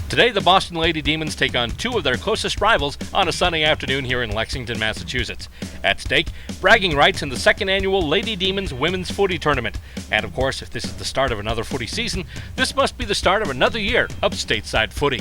Today, the Boston Lady Demons take on two of their closest rivals on a sunny afternoon here in Lexington, Massachusetts. At stake, bragging rights in the second annual Lady Demons Women's Footy Tournament. And of course, if this is the start of another footy season, this must be the start of another year of Stateside Footy.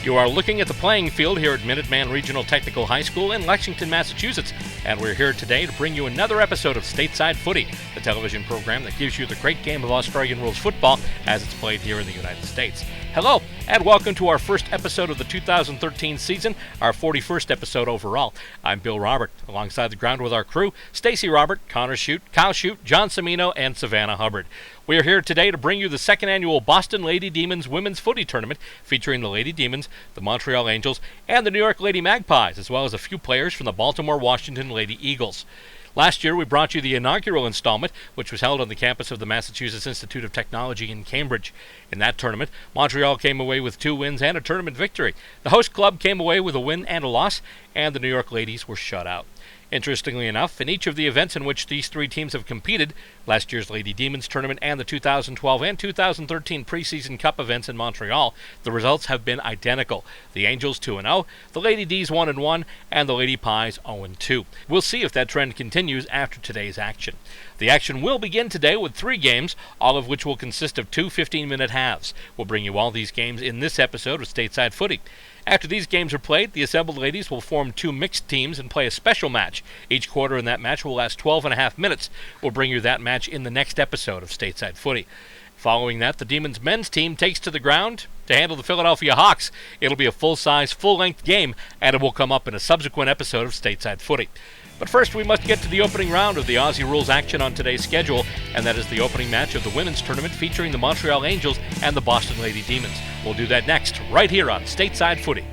You are looking at the playing field here at Minuteman Regional Technical High School in Lexington, Massachusetts, and we're here today to bring you another episode of Stateside Footy, the television program that gives you the great game of Australian rules football as it's played here in the United States. Hello, and welcome to our first episode of the 2013 season, our 41st episode overall. I'm Bill Robert, alongside the ground with our crew, Stacy Robert, Connor Shute, Kyle Shute, John Semino, and Savannah Hubbard. We are here today to bring you the second annual Boston Lady Demons Women's Footy Tournament, featuring the Lady Demons, the Montreal Angels, and the New York Lady Magpies, as well as a few players from the Baltimore-Washington Lady Eagles. Last year, we brought you the inaugural installment, which was held on the campus of the Massachusetts Institute of Technology in Cambridge. In that tournament, Montreal came away with 2 wins and a tournament victory. The host club came away with a win and a loss, and the New York Ladies were shut out. Interestingly enough, in each of the events in which these three teams have competed, last year's Lady Demons tournament and the 2012 and 2013 preseason cup events in Montreal, the results have been identical. The Angels 2-0, the Lady Ds 1-1, and the Lady Pies 0-2. We'll see if that trend continues after today's action. The action will begin today with 3 games, all of which will consist of 2 15-minute halves. We'll bring you all these games in this episode of Stateside Footy. After these games are played, the assembled ladies will form 2 mixed teams and play a special match. Each quarter in that match will last 12.5 minutes. We'll bring you that match in the next episode of Stateside Footy. Following that, the Demons men's team takes to the ground to handle the Philadelphia Hawks. It'll be a full-size, full-length game, and it will come up in a subsequent episode of Stateside Footy. But first, we must get to the opening round of the Aussie Rules action on today's schedule, and that is the opening match of the women's tournament featuring the Montreal Angels and the Boston Lady Demons. We'll do that next, right here on Stateside Footy.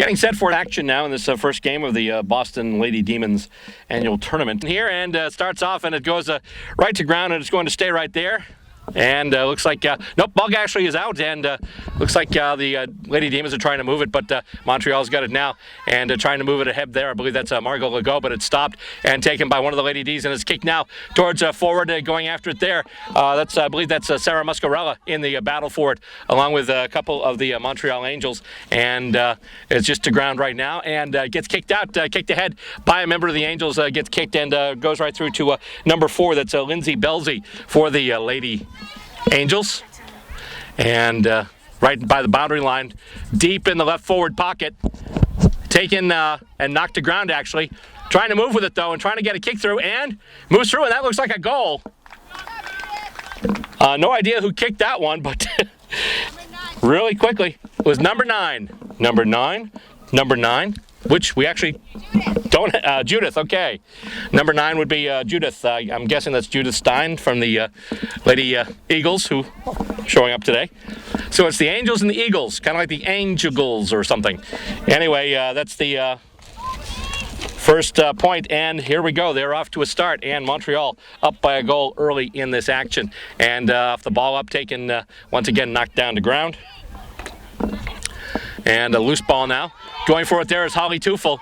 Getting set for action now in this first game of the Boston Lady Demons annual tournament here, and starts off and it goes right to ground, and it's going to stay right there. And looks like, nope, ball actually is out, and looks like the Lady Demons are trying to move it, but Montreal's got it now, and trying to move it ahead there. I believe that's Margot Legault, but it's stopped and taken by one of the Lady Ds, and it's kicked now towards forward, going after it there. I believe that's Sarah Muscarella in the battle for it, along with a couple of the Montreal Angels, and it's just to ground right now, and gets kicked out, kicked ahead by a member of the Angels, gets kicked and goes right through to number 4, that's Lindsay Belzy for the Lady Angels, and right by the boundary line, deep in the left forward pocket, taken and knocked to ground actually, trying to move with it though, and trying to get a kick through, and moves through, and that looks like a goal. No idea who kicked that one, but really quickly, it was number 9, which we actually don't, Judith, okay. Number 9 would be Judith. I'm guessing that's Judith Stein from the Lady Eagles, who showing up today. So it's the Angels and the Eagles, kind of like the Angels or something. Anyway, that's the first point, and here we go. They're off to a start, and Montreal up by a goal early in this action. And off the ball up, taken once again, knocked down to ground. And a loose ball now. Going for it there is Holly Teufel.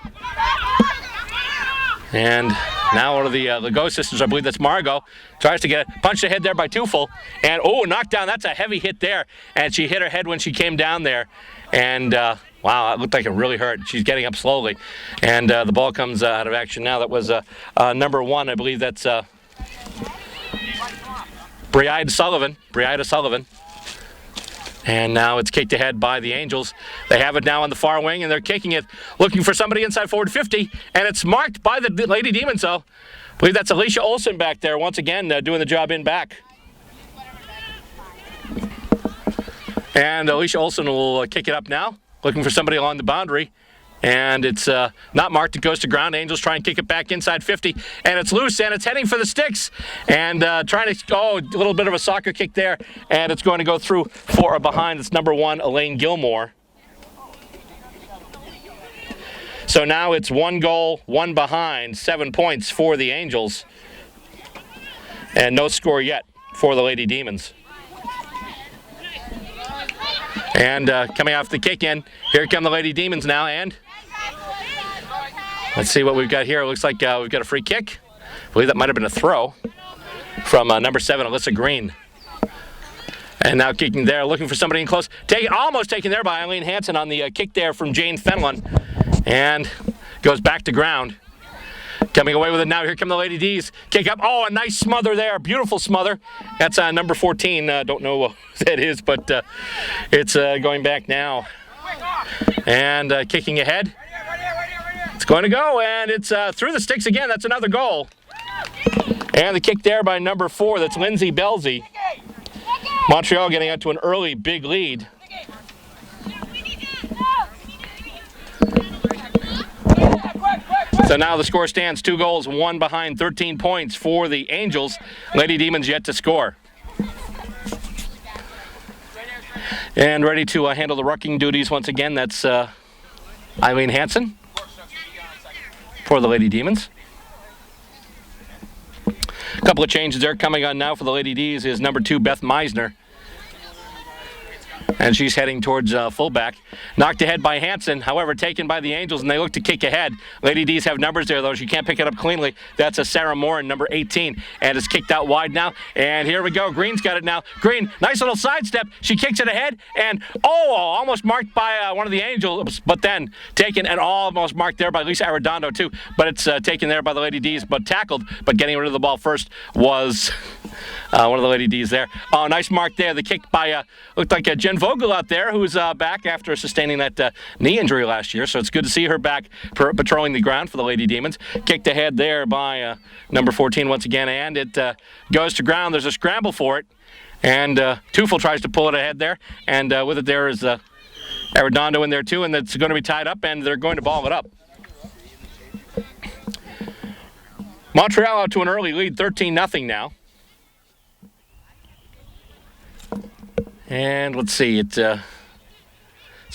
And now one of the Legault sisters, I believe that's Margot, tries to get it punched ahead there by Teufel. And knocked down. That's a heavy hit there. And she hit her head when she came down there. And wow, it looked like it really hurt. She's getting up slowly. And the ball comes out of action now. That was number 1, I believe that's Breida Sullivan. And now it's kicked ahead by the Angels. They have it now on the far wing, and they're kicking it, looking for somebody inside forward 50, and it's marked by the Lady Demons, so I believe that's Alicia Olsen back there, once again, doing the job in back. And Alicia Olsen will kick it up now, looking for somebody along the boundary. And it's not marked. It goes to ground. Angels try and kick it back inside 50. And it's loose, and it's heading for the sticks. And trying to, a little bit of a soccer kick there. And it's going to go through for a behind. It's number 1, Elaine Gilmore. So now it's 1 goal, 1 behind, 7 points for the Angels. And no score yet for the Lady Demons. And coming off the kick in, here come the Lady Demons now, and let's see what we've got here. It looks like we've got a free kick. I believe that might have been a throw from number 7, Alyssa Green. And now kicking there, looking for somebody in close. Almost taken there by Eileen Hansen on the kick there from Jane Fenlon. And goes back to ground. Coming away with it now, here come the Lady D's. Kick up, a nice smother there, beautiful smother. That's number 14, don't know who that is, but it's going back now. And kicking ahead. It's going to go, and it's through the sticks again. That's another goal. And the kick there by number 4, that's Lindsay Belzy. Montreal getting out to an early big lead. So now the score stands 2 goals, 1 behind, 13 points for the Angels. Lady Demons yet to score. And ready to handle the rucking duties once again, that's Eileen Hansen for the Lady Demons. A couple of changes there coming on now for the Lady D's is number 2, Beth Meisner. And she's heading towards fullback. Knocked ahead by Hansen, however, taken by the Angels, and they look to kick ahead. Lady D's have numbers there, though. She can't pick it up cleanly. That's a Sarah Morin, number 18, and it's kicked out wide now. And here we go. Green's got it now. Green, nice little sidestep. She kicks it ahead, and almost marked by one of the Angels, but then taken and almost marked there by Lisa Arredondo, too. But it's taken there by the Lady D's, but tackled. But getting rid of the ball first was one of the Lady D's there. Nice mark there. The kick by, looked like Jen Vogel out there, who's back after sustaining that knee injury last year. So it's good to see her back patrolling the ground for the Lady Demons. Kicked ahead there by number 14 once again, and it goes to ground. There's a scramble for it, and Teufel tries to pull it ahead there, and with it there is Arredondo in there too, and it's going to be tied up, and they're going to ball it up. Montreal out to an early lead, 13-0 now. And let's see, it's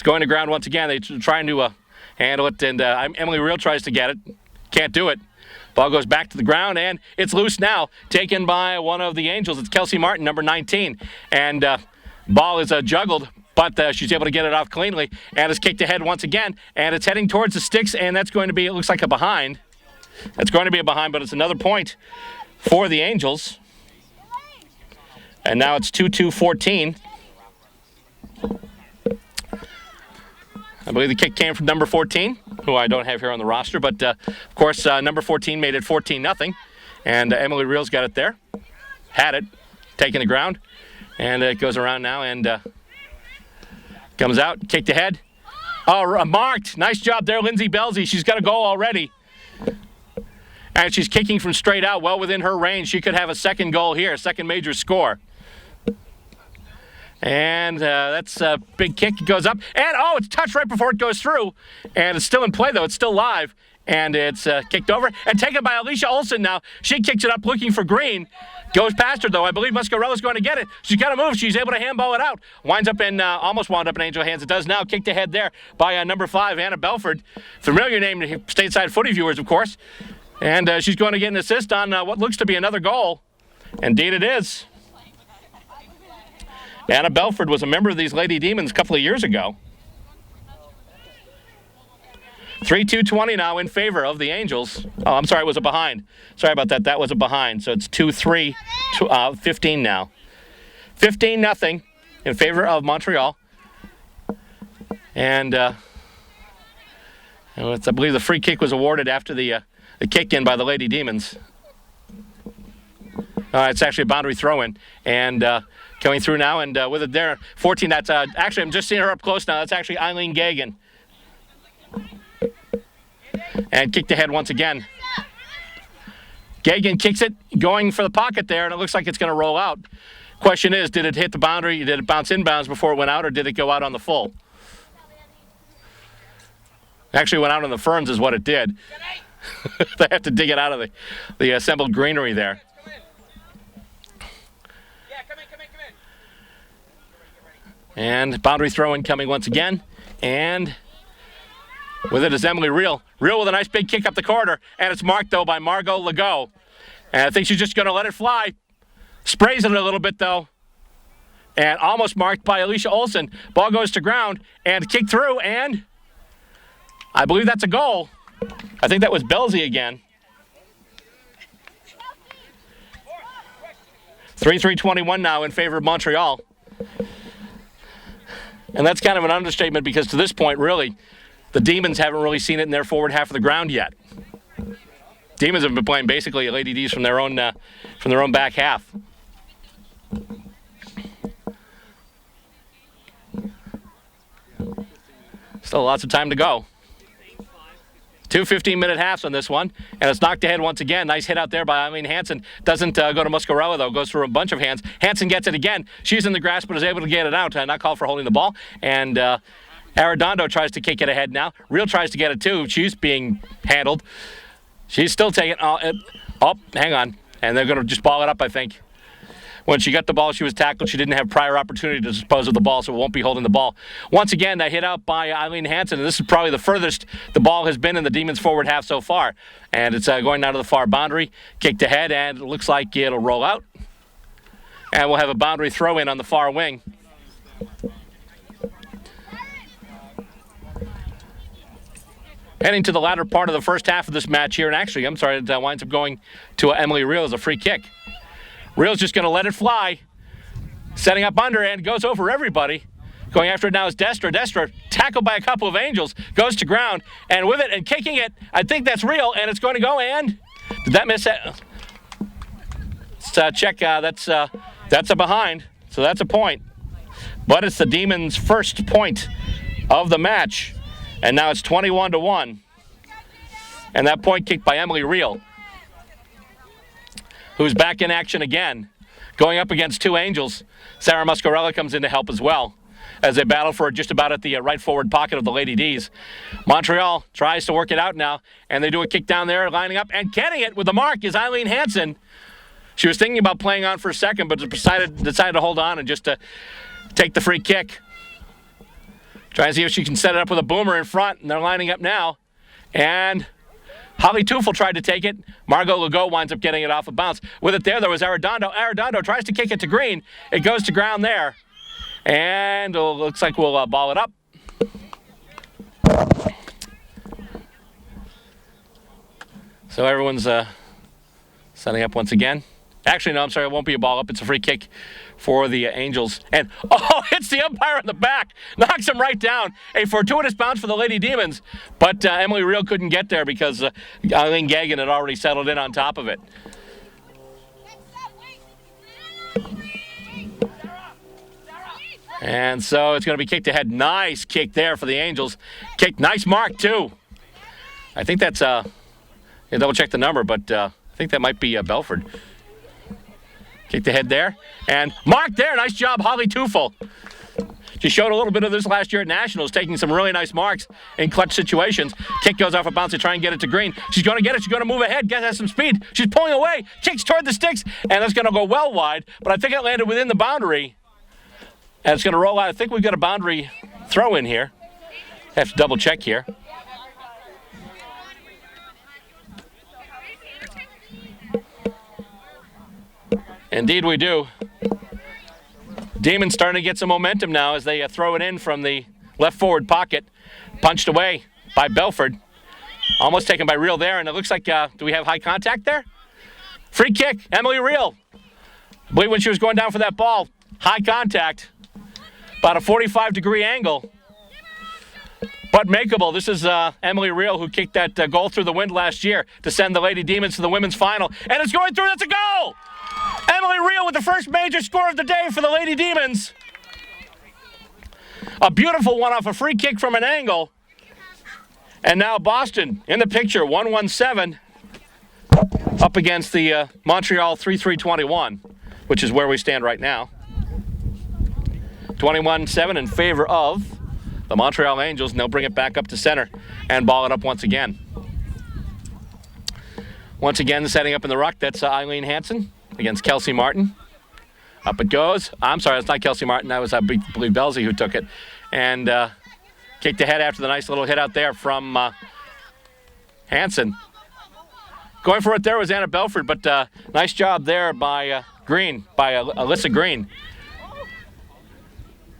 going to ground once again. They're trying to handle it, and Emily Real tries to get it. Can't do it. Ball goes back to the ground, and it's loose now, taken by one of the Angels. It's Kelsey Martin, number 19. And ball is juggled, but she's able to get it off cleanly, and it's kicked ahead once again, and it's heading towards the sticks, and that's going to be, it looks like a behind. That's going to be a behind, but it's another point for the Angels. And now it's 2-2-14. I believe the kick came from number 14, who I don't have here on the roster, but of course number 14 made it 14-0, and Emily Reel's got it there. Had it, taking the ground, and it goes around now and comes out, kicked ahead. Oh, marked. Nice job there, Lindsay Belzy. She's got a goal already. And she's kicking from straight out, well within her range. She could have a second goal here, second major score. And that's a big kick. It goes up. And, oh, it's touched right before it goes through. And it's still in play, though. It's still live. And it's kicked over and taken by Alicia Olsen now. She kicks it up looking for Green. Goes past her, though. I believe Muscarella's going to get it. She's got to move. She's able to handball it out. Winds up in, almost wound up in Angel hands. It does now. Kicked ahead there by number 5, Anna Belford. Familiar name to Stateside Footy viewers, of course. And she's going to get an assist on what looks to be another goal. Indeed it is. Anna Belford was a member of these Lady Demons a couple of years ago. 3-2-20 now in favor of the Angels. Oh, I'm sorry, it was a behind. Sorry about that. That was a behind. So it's 2-3-15 now. 15-0 in favor of Montreal. And I believe the free kick was awarded after the kick in by the Lady Demons. It's actually a boundary throw-in. And going through now, and with it there, 14, that's actually, I'm just seeing her up close now. That's actually Eileen Gagan. And kicked ahead once again. Gagan kicks it, going for the pocket there, and it looks like it's going to roll out. Question is, did it hit the boundary? Did it bounce inbounds before it went out, or did it go out on the full? Actually went out on the ferns is what it did. They have to dig it out of the assembled greenery there. And boundary throw-in coming once again. And with it is Emily Real. Real with a nice big kick up the corridor. And it's marked, though, by Margot Legault. And I think she's just going to let it fly. Sprays it a little bit, though. And almost marked by Alicia Olsen. Ball goes to ground and kicked through. And I believe that's a goal. I think that was Belzy again. 3-3-21 now in favor of Montreal. And that's kind of an understatement because to this point, really, the Demons haven't really seen it in their forward half of the ground yet. Demons have been playing basically Lady D's from their own back half. Still lots of time to go. 2 15-minute halves on this one, and it's knocked ahead once again. Nice hit out there by Eileen Hansen. Doesn't go to Muscarella, though. Goes through a bunch of hands. Hansen gets it again. She's in the grass, but is able to get it out. Not called for holding the ball. And Arredondo tries to kick it ahead now. Real tries to get it, too. She's being handled. She's still taking hang on. And they're going to just ball it up, I think. When she got the ball, she was tackled. She didn't have prior opportunity to dispose of the ball, so it won't be holding the ball. Once again, that hit out by Eileen Hansen, and this is probably the furthest the ball has been in the Demons' forward half so far. And it's going down to the far boundary, kicked ahead, and it looks like it'll roll out. And we'll have a boundary throw-in on the far wing. Heading to the latter part of the first half of this match here, and actually, I'm sorry, it winds up going to Emily Real as a free kick. Real's just going to let it fly. Setting up under and goes over everybody. Going after it now is Destra. Destra, tackled by a couple of Angels, goes to ground. And with it and kicking it, I think that's Real. And it's going to go and... Did that miss it? Let's check. That's a behind. So that's a point. But it's the Demons' first point of the match. And now it's 21-1. And that point kicked by Emily Real, who's back in action again, going up against 2 Angels. Sarah Muscarella comes in to help as well as they battle for just about at the right forward pocket of the Lady D's. Montreal tries to work it out now, and they do a kick down there, lining up, and getting it with the mark is Eileen Hansen. She was thinking about playing on for a second, but decided to hold on and just to take the free kick. Trying to see if she can set it up with a boomer in front, and they're lining up now. And Holly Teufel tried to take it. Margot Legault winds up getting it off a bounce. With it there was Arredondo. Arredondo tries to kick it to Green. It goes to ground there. And it looks like we'll ball it up. So everyone's setting up once again. Actually, no, I'm sorry, it won't be a ball up. It's a free kick for the Angels. And, hits the umpire in the back. Knocks him right down. A fortuitous bounce for the Lady Demons. But Emily Reel couldn't get there because Eileen Gagan had already settled in on top of it. And so it's going to be kicked ahead. Nice kick there for the Angels. Kick, nice mark, too. I think that's, double check the number, but I think that might be Belford. Kicked ahead there. And mark there. Nice job, Holly Teufel. She showed a little bit of this last year at Nationals, taking some really nice marks in clutch situations. Kick goes off a bounce to try and get it to Green. She's going to get it. She's going to move ahead, has some speed. She's pulling away. Kicks toward the sticks, and that's going to go well wide. But I think it landed within the boundary. And it's going to roll out. I think we've got a boundary throw in here. Have to double check here. Indeed we do. Demons starting to get some momentum now as they throw it in from the left forward pocket. Punched away by Belford. Almost taken by Reel there, and it looks like, do we have high contact there? Free kick, Emily Reel. I believe when she was going down for that ball, high contact. About a 45-degree angle. But makeable. This is Emily Reel who kicked that goal through the wind last year to send the Lady Demons to the women's final. And it's going through. That's a goal! Emily Reel with the first major score of the day for the Lady Demons. A beautiful one off a free kick from an angle. And now Boston in the picture, 1-1-7 up against the Montreal 3-3-21, which is where we stand right now. 21-7 in favor of the Montreal Angels, and they'll bring it back up to center and ball it up once again. Once again, setting up in the ruck, that's Eileen Hansen against Kelsey Martin. Up it goes. I'm sorry, it's not Kelsey Martin. That was, I believe, Belzy who took it. And kicked ahead after the nice little hit out there from Hansen. Going for it there was Anna Belford, but nice job there by Green, by Alyssa Green.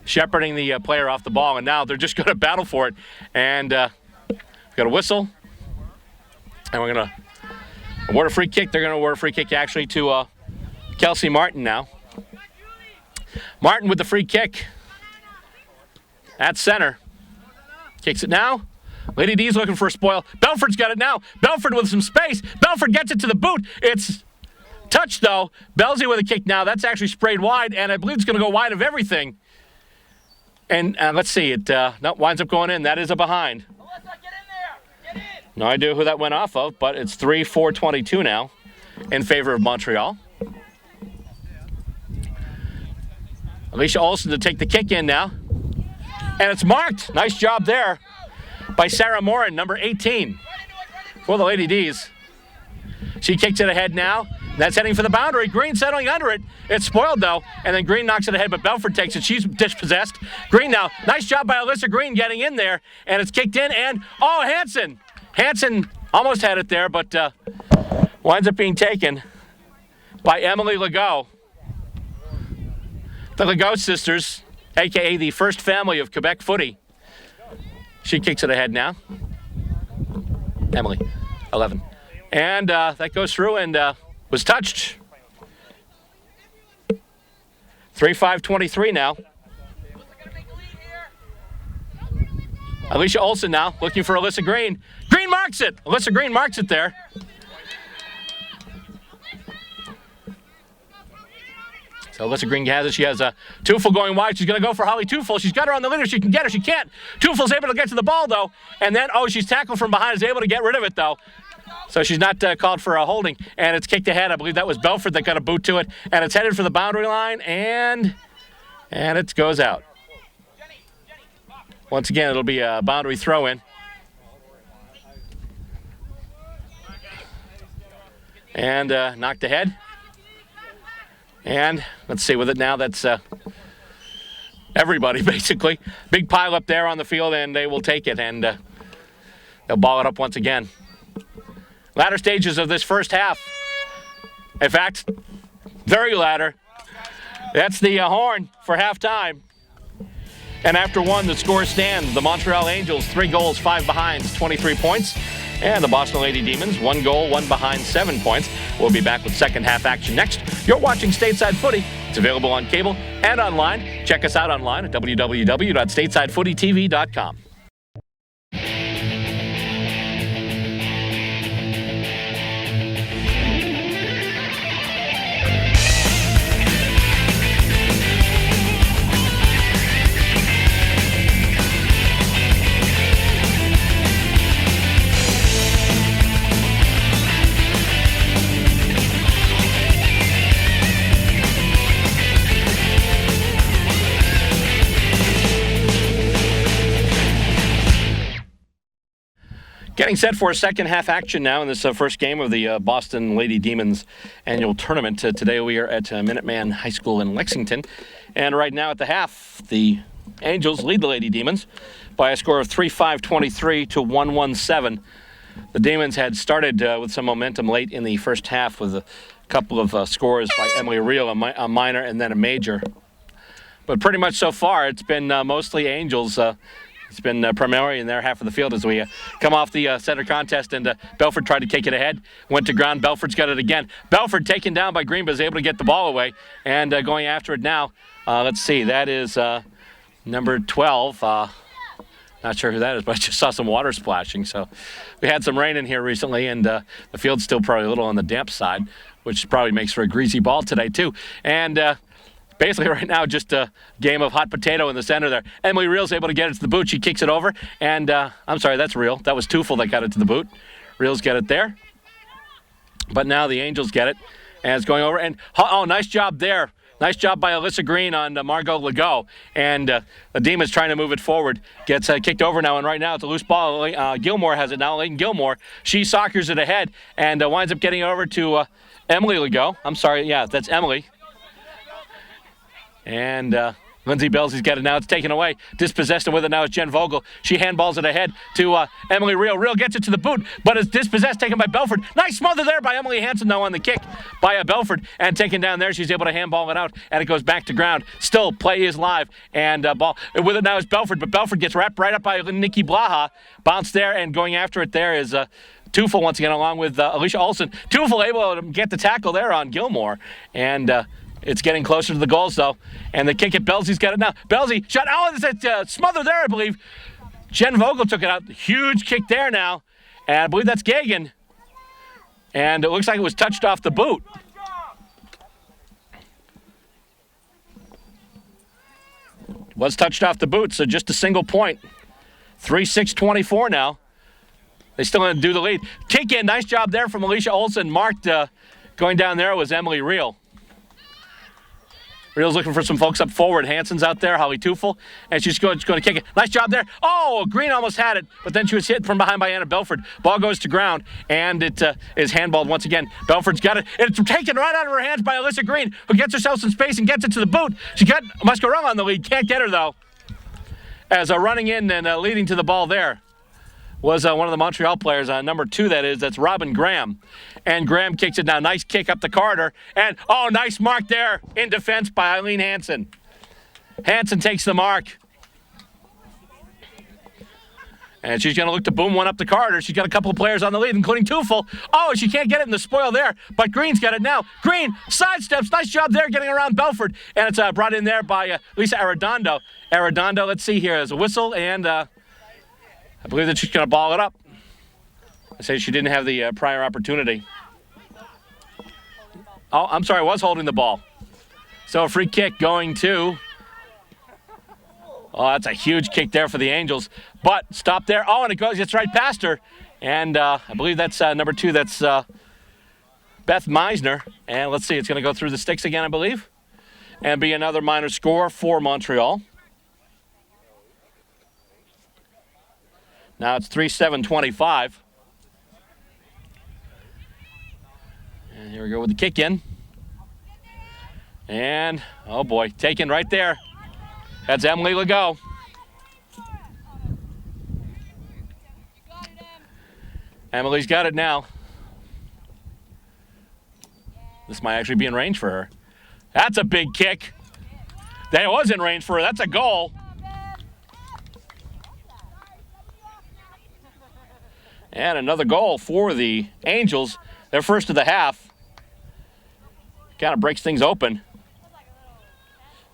Shepherding the player off the ball, and now they're just going to battle for it. And we've got a whistle. And we're going to award a free kick. They're going to award a free kick actually to Kelsey Martin now. Martin with the free kick at center. Kicks it now. Lady D's looking for a spoil. Belford's got it now. Belford with some space. Belford gets it to the boot. It's touched, though. Belzy with a kick now. That's actually sprayed wide, and I believe it's going to go wide of everything. And let's see, it winds up going in. That is a behind. Melissa, get in there. Get in. No idea who that went off of, but it's 3-4-22 now in favor of Montreal. Alicia Olsen to take the kick in now. And it's marked. Nice job there by Sarah Morin, number 18, for the Lady D's. She kicks it ahead now. That's heading for the boundary. Green settling under it. It's spoiled, though. And then Green knocks it ahead, but Belford takes it. She's dispossessed. Green now. Nice job by Alyssa Green getting in there. And it's kicked in. And, Hansen. Hansen almost had it there, but winds up being taken by Emily Legault. The Legault sisters, a.k.a. the first family of Quebec footy. She kicks it ahead now. Emily, 11. And that goes through and was touched. 3-5-23 now. Alicia Olsen now looking for Alyssa Green. Green marks it. Alyssa Green marks it there. So Alyssa Green has it. She has Teufel going wide. She's going to go for Holly Teufel. She's got her on the leader. She can get her. She can't. Teufel's able to get to the ball, though. And then, she's tackled from behind. Is able to get rid of it, though. So she's not called for a holding. And it's kicked ahead. I believe that was Belford that got a boot to it. And it's headed for the boundary line. And it goes out. Once again, it'll be a boundary throw-in. And knocked ahead. And let's see with it now. That's everybody, basically. Big pile up there on the field, and they will take it, and they'll ball it up once again. Latter stages of this first half. In fact, very latter. That's the horn for halftime. And after one, the score stands. The Montreal Angels, 3 goals, 5 behinds, 23 points. And the Boston Lady Demons, 1 goal, 1 behind, 7 points. We'll be back with second half action next. You're watching Stateside Footy. It's available on cable and online. Check us out online at www.statesidefootytv.com. Getting set for a second half action now in this first game of the Boston Lady Demons annual tournament. Today we are at Minuteman High School in Lexington. And right now at the half, the Angels lead the Lady Demons by a score of 3-5-23 to 1-1-7. The Demons had started with some momentum late in the first half with a couple of scores by Emily Reel, a minor and then a major. But pretty much so far it's been mostly Angels. It's been primarily in their half of the field as we come off the center contest, and Belford tried to kick it ahead, went to ground. Belford's got it again. Belford taken down by Green, but is able to get the ball away, and going after it now. Let's see, that is number 12. Not sure who that is, but I just saw some water splashing. So we had some rain in here recently, and the field's still probably a little on the damp side, which probably makes for a greasy ball today too. And basically right now just a game of hot potato in the center there. Emily Reel's able to get it to the boot. She kicks it over. And I'm sorry, that's Reel. That was Tufel that got it to the boot. Reel's got it there. But now the Angels get it. And it's going over. And oh, nice job there. Nice job by Alyssa Green on Margot Legault. And the Demons trying to move it forward. Gets kicked over now. And right now it's a loose ball. Gilmore has it now. Leighton Gilmore. She soccers it ahead and winds up getting it over to Emily Legault. I'm sorry. Yeah, that's Emily. And Lindsay Belzy's got it now. It's taken away. Dispossessed, and with it now is Jen Vogel. She handballs it ahead to Emily Reel. Reel gets it to the boot, but it's dispossessed, taken by Belford. Nice smother there by Emily Hansen, though, on the kick by Belford. And taken down there, she's able to handball it out, and it goes back to ground. Still, play is live. And ball with it now is Belford, but Belford gets wrapped right up by Nikki Blaha. Bounce there, and going after it there is Tufel once again, along with Alicia Olsen. Tufel able to get the tackle there on Gilmore. And it's getting closer to the goals, though. And the kick at Belzy's got it now. Belzy shot. Oh, it's a smother there, I believe. Jen Vogel took it out. Huge kick there now. And I believe that's Gagan. And it looks like it was touched off the boot. Was touched off the boot, so just a single point. 3-6-24 now. They still want to do the lead. Kick in. Nice job there from Alicia Olsen. Marked going down there was Emily Reel. Reel's looking for some folks up forward. Hansen's out there, Holly Tufel, and she's going to kick it. Nice job there. Oh, Green almost had it, but then she was hit from behind by Anna Belford. Ball goes to ground, and it is handballed once again. Belford's got it. It's taken right out of her hands by Alyssa Green, who gets herself some space and gets it to the boot. She got Mascarell on the lead. Can't get her, though. As running in and leading to the ball there was one of the Montreal players, number 2, that is. That's Robin Graham. And Graham kicks it now. Nice kick up the corridor. And, oh, nice mark there in defense by Eileen Hansen. Hansen takes the mark. And she's going to look to boom one up the corridor. She's got a couple of players on the lead, including Tufel. Oh, she can't get it in the spoil there. But Green's got it now. Green sidesteps. Nice job there getting around Belford. And it's brought in there by Lisa Arredondo. Arredondo, let's see here. There's a whistle, and I believe that she's going to ball it up. I say she didn't have the prior opportunity. Oh, I'm sorry, I was holding the ball. So a free kick going to... Oh, that's a huge kick there for the Angels. But stop there. Oh, and it gets right past her. And I believe that's number 2. That's Beth Meisner. And let's see, it's going to go through the sticks again, I believe. And be another minor score for Montreal. Now it's 3-7-25. And here we go with the kick in. And, oh boy, taken right there. That's Emily Legault. Emily's got it now. This might actually be in range for her. That's a big kick. That was in range for her. That's a goal. And another goal for the Angels. Their first of the half. Kind of breaks things open.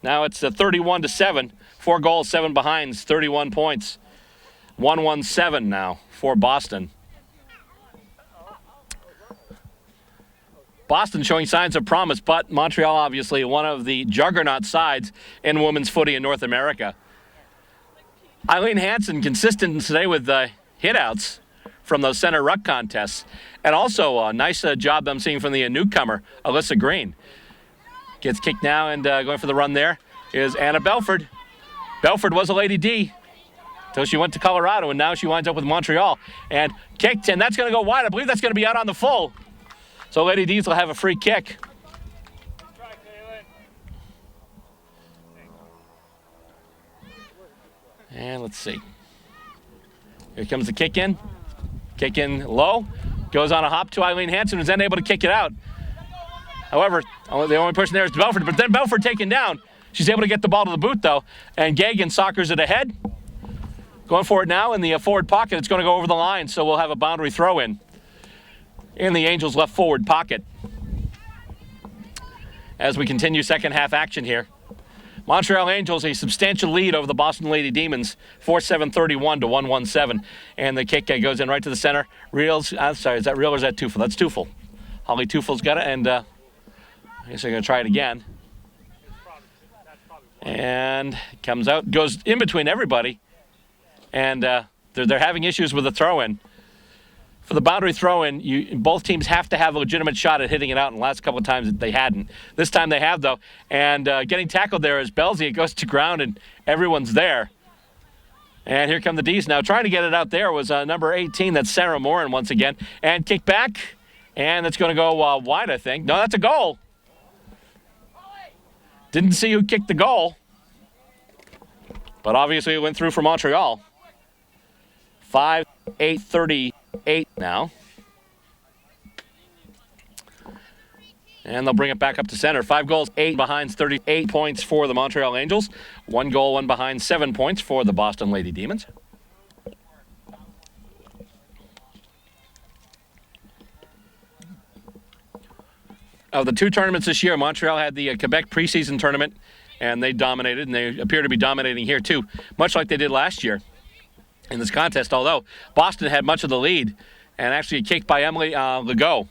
Now it's 31-7. 4 goals, 7 behinds, 31 points. 1-1-7 now for Boston. Boston showing signs of promise, but Montreal obviously one of the juggernaut sides in women's footy in North America. Eileen Hansen consistent today with hit-outs from those center ruck contests. And also a nice job I'm seeing from the newcomer, Alyssa Green. Gets kicked now and going for the run there is Anna Belford. Belford was a Lady D until she went to Colorado, and now she winds up with Montreal. And kicked, and that's going to go wide. I believe that's going to be out on the full. So Lady D's will have a free kick. And let's see. Here comes the kick in. Kick in low. Goes on a hop to Eileen Hansen, who's then able to kick it out. However, the only person there is Belford, but then Belford taken down. She's able to get the ball to the boot, though. And Gagan soccers it ahead. Going for it now in the forward pocket. It's going to go over the line, so we'll have a boundary throw in the Angels' left forward pocket. As we continue second half action here. Montreal Angels a substantial lead over the Boston Lady Demons, 4-7-31 to 1-1-7. And the kick goes in right to the center. Reels, sorry, is that Reel or is that Tufel? That's Tufel. Holly Tufel's got it, and I guess they're going to try it again. And comes out, goes in between everybody. And they're having issues with the throw-in. For the boundary throw-in, both teams have to have a legitimate shot at hitting it out, and the last couple of times they hadn't. This time they have, though. And getting tackled there is Belzy. It goes to ground, and everyone's there. And here come the D's now. Trying to get it out there was number 18. That's Sarah Morin once again. And kick back, and it's going to go wide, I think. No, that's a goal. Didn't see who kicked the goal. But obviously it went through for Montreal. 5-8-38 now. And they'll bring it back up to center. 5 goals, 8 behinds, 38 points for the Montreal Angels. 1 goal, 1 behind, 7 points for the Boston Lady Demons. Of the 2 tournaments this year, Montreal had the Quebec preseason tournament, and they dominated, and they appear to be dominating here too, much like they did last year in this contest, although Boston had much of the lead, and actually a kick by Amy Legault,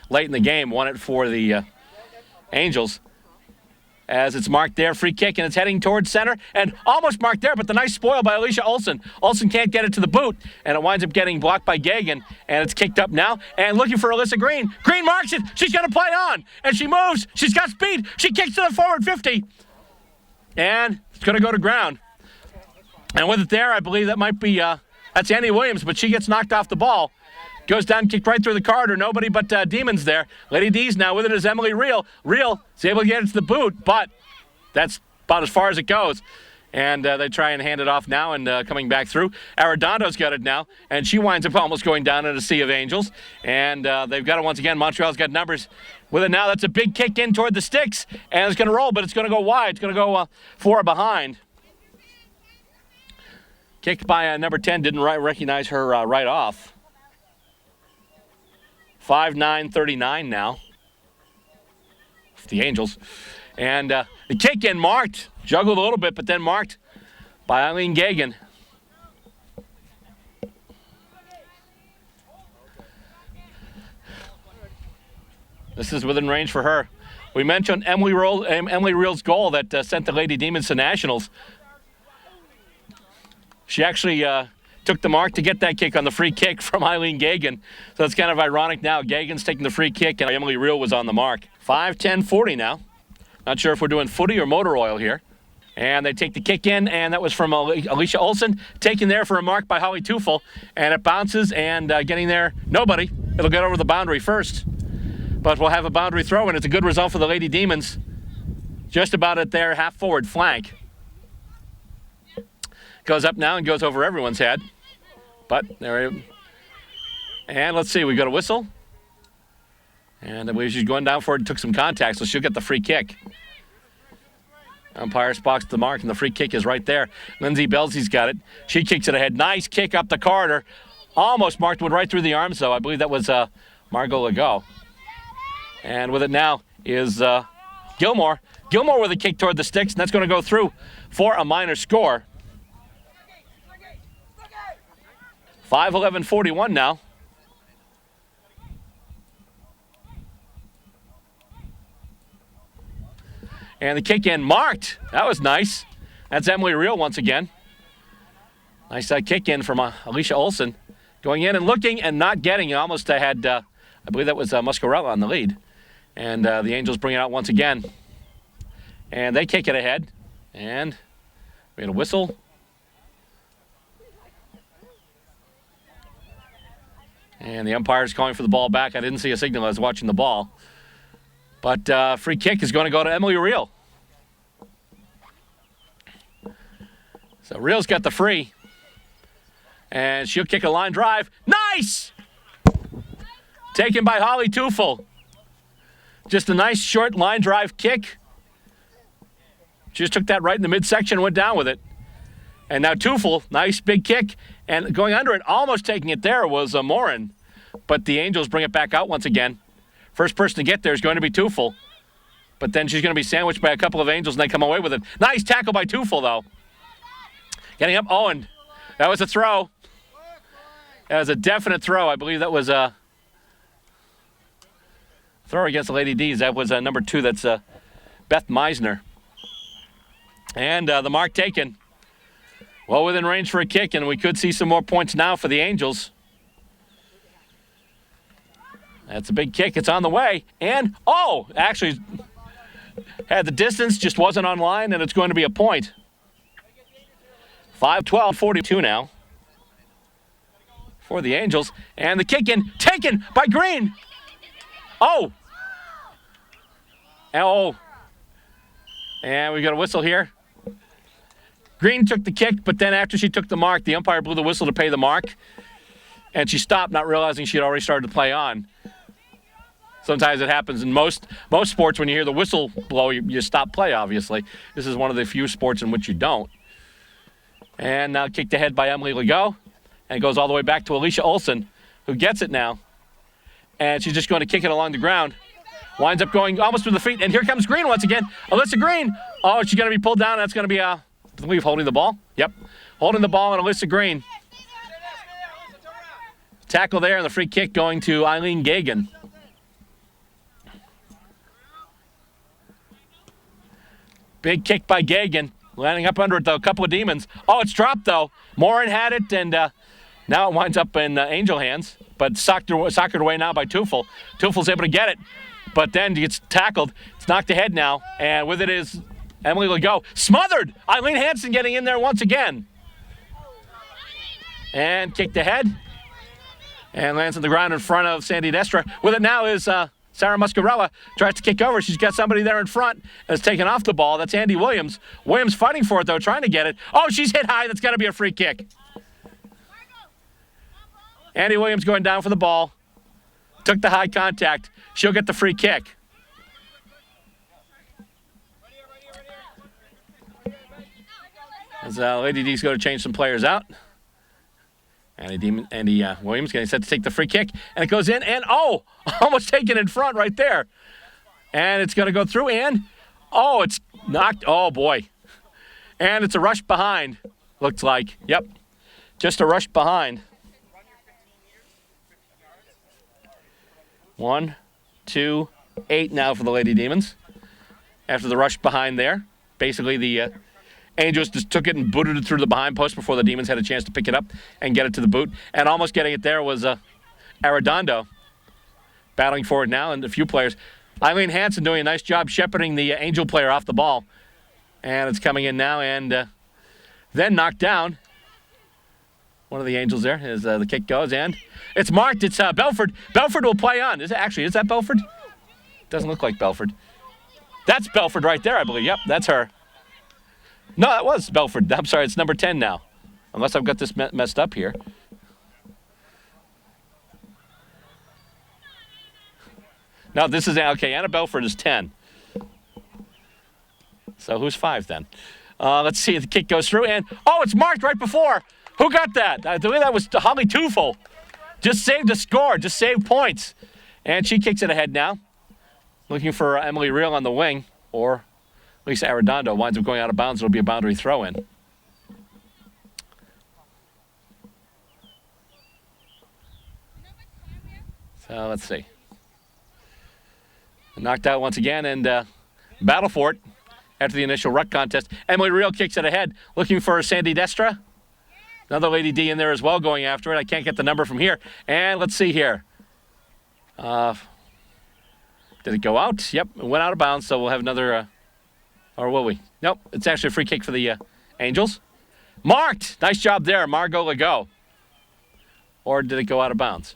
late in the game, won it for the Angels. As it's marked there, free kick, and it's heading towards center, and almost marked there, but the nice spoil by Alicia Olsen. Olsen can't get it to the boot, and it winds up getting blocked by Gagan, and it's kicked up now, and looking for Alyssa Green. Green marks it, she's going to play on, and she moves, she's got speed, she kicks to the forward 50, and it's going to go to ground. And with it there, I believe that might be, that's Annie Williams, but she gets knocked off the ball. Goes down, kicked right through the corridor. Nobody but Demons there. Lady D's now with it is Emily Reel. Reel is able to get it to the boot, but that's about as far as it goes. And they try and hand it off now and coming back through. Arredondo's got it now, and she winds up almost going down in a sea of Angels. And they've got it once again. Montreal's got numbers with it now. That's a big kick in toward the sticks, and it's going to roll, but it's going to go wide. It's going to go 4 behind. Kicked by number 10, didn't recognize her right off. 5-9-39 now. The Angels. And the kick in marked. Juggled a little bit, but then marked by Eileen Gagan. This is within range for her. We mentioned Emily Reel's goal that sent the Lady Demons to Nationals. She actually took the mark to get that kick on the free kick from Eileen Gagan. So it's kind of ironic now. Gagan's taking the free kick, and Emily Reel was on the mark. 5-10-40 now. Not sure if we're doing footy or motor oil here. And they take the kick in, and that was from Alicia Olsen. Taken there for a mark by Holly Tufel. And it bounces, and getting there, nobody. It'll get over the boundary first. But we'll have a boundary throw, and it's a good result for the Lady Demons. Just about at their half-forward flank. Goes up now and goes over everyone's head. But there. And let's see, we got a whistle. And I believe she's going down for it and took some contact, so she'll get the free kick. Umpire spots the mark, and the free kick is right there. Lindsay Belzy's got it. She kicks it ahead. Nice kick up the corridor. Almost marked one right through the arms, though. I believe that was Margot Legault. And with it now is Gilmore. Gilmore with a kick toward the sticks, and that's going to go through for a minor score. 5:11:41 now. And the kick in marked. That was nice. That's Emily Reel once again. Nice kick in from Alicia Olsen. Going in and looking and not getting. Almost had, I believe that was Muscarella on the lead. And the Angels bring it out once again. And they kick it ahead. And we had a whistle. And the umpire's calling for the ball back. I didn't see a signal as I was watching the ball. But free kick is going to go to Emily Reel. So Reel's got the free. And she'll kick a line drive. Nice! Taken by Holly Tufel. Just a nice short line drive kick. She just took that right in the midsection and went down with it. And now Tufel, nice big kick. And going under it, almost taking it there was Morin. But the Angels bring it back out once again. First person to get there is going to be Tufel. But then she's going to be sandwiched by a couple of Angels and they come away with it. Nice tackle by Tufel, though. Getting up Owen. That was a throw. That was a definite throw. I believe that was a throw against the Lady D's. That was number 2. That's Beth Meisner. And the mark taken. Well within range for a kick, and we could see some more points now for the Angels. That's a big kick. It's on the way. And, actually had the distance, just wasn't on line, and it's going to be a point. 5:12:42 now for the Angels. And the kick in, taken by Green. And we got a whistle here. Green took the kick, but then after she took the mark, the umpire blew the whistle to pay the mark. And she stopped, not realizing she had already started to play on. Sometimes it happens in most sports when you hear the whistle blow, you stop play, obviously. This is one of the few sports in which you don't. And now kicked ahead by Emily Legault. And it goes all the way back to Alicia Olsen, who gets it now. And she's just going to kick it along the ground. Winds up going almost with the feet. And here comes Green once again. Alyssa Green. She's going to be pulled down. That's going to be, I believe, holding the ball. Yep. Holding the ball and Alyssa Green. Tackle there and the free kick going to Eileen Gagan. Big kick by Gagan. Landing up under it, though. A couple of demons. It's dropped, though. Morin had it, and now it winds up in Angel hands. But soccered away now by Tufel. Tufel's able to get it, but then gets tackled. It's knocked ahead now, and with it is Emily Legault. Smothered! Eileen Hansen getting in there once again. And kicked ahead. And lands on the ground in front of Sandy Destra. With it now is Sarah Muscarella. Tries to kick over. She's got somebody there in front. Has taken off the ball. That's Andy Williams. Williams fighting for it, though, trying to get it. She's hit high. That's got to be a free kick. Andy Williams going down for the ball. Took the high contact. She'll get the free kick. As Lady D's going to change some players out. Andy Williams getting set to take the free kick. And it goes in. And, almost taken in front right there. And it's going to go through. And, it's knocked. Oh, boy. And it's a rush behind, looks like. Yep. Just a rush behind. 1, 2, 8 now for the Lady Demons. After the rush behind there. Basically, the Angels just took it and booted it through the behind post before the Demons had a chance to pick it up and get it to the boot. And almost getting it there was Arredondo. Battling for it now, and a few players. Eileen Hansen doing a nice job shepherding the Angel player off the ball. And it's coming in now, and then knocked down. One of the Angels there as the kick goes, and it's marked. It's Belford. Belford will play on. Is that Belford? Doesn't look like Belford. That's Belford right there, I believe. Yep, that's her. No, that was Belford. I'm sorry, it's number 10 now. unless I've got this messed up here. No, this is, okay, Anna Belford is 10. So who's 5 then? Let's see, the kick goes through, and, oh, it's marked right before. Who got that? I believe that was Holly Tufel. Just saved a score, just saved points. And she kicks it ahead now. Looking for Emily Reel on the wing, or Lisa Arredondo winds up going out of bounds. It'll be a boundary throw-in. So let's see. Knocked out once again, and battle for it after the initial ruck contest. Emily Reel kicks it ahead, looking for Sandy Destra. Another Lady D in there as well going after it. I can't get the number from here. And let's see here. Did it go out? Yep, it went out of bounds, so we'll have another, or will we? Nope, it's actually a free kick for the Angels. Marked! Nice job there, Margot Legault. Or did it go out of bounds?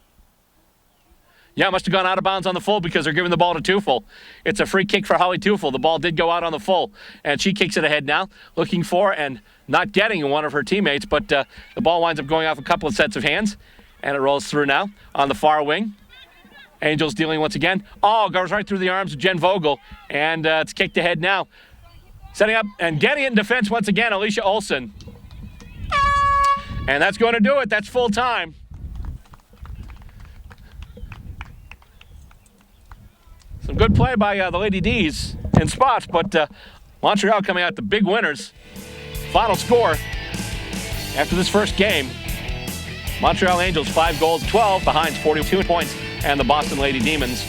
Yeah, it must have gone out of bounds on the full because they're giving the ball to Tufel. It's a free kick for Holly Tufel. The ball did go out on the full, and she kicks it ahead now, looking for and not getting one of her teammates, but the ball winds up going off a couple of sets of hands, and it rolls through now on the far wing. Angels dealing once again. Oh, goes right through the arms of Jen Vogel, and it's kicked ahead now. Setting up and getting it in defense once again, Alicia Olsen. And that's going to do it. That's full time. Some good play by the Lady D's in spots, but Montreal coming out the big winners. Final score after this first game, Montreal Angels 5 goals, 12 behinds, 42 points, and the Boston Lady Demons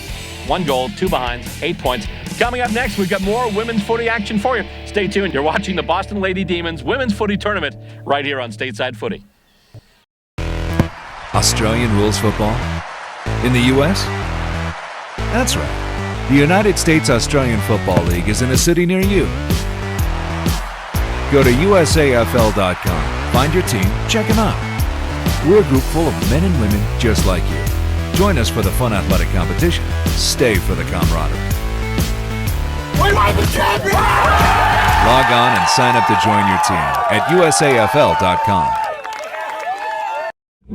1 goal, 2 behinds, 8 points. Coming up next, we've got more women's footy action for you. Stay tuned. You're watching the Boston Lady Demons Women's Footy Tournament right here on Stateside Footy. Australian rules football? In the U.S.? That's right. The United States Australian Football League is in a city near you. Go to USAFL.com, find your team, check them out. We're a group full of men and women just like you. Join us for the fun athletic competition. Stay for the camaraderie. We are the champions! Log on and sign up to join your team at USAFL.com.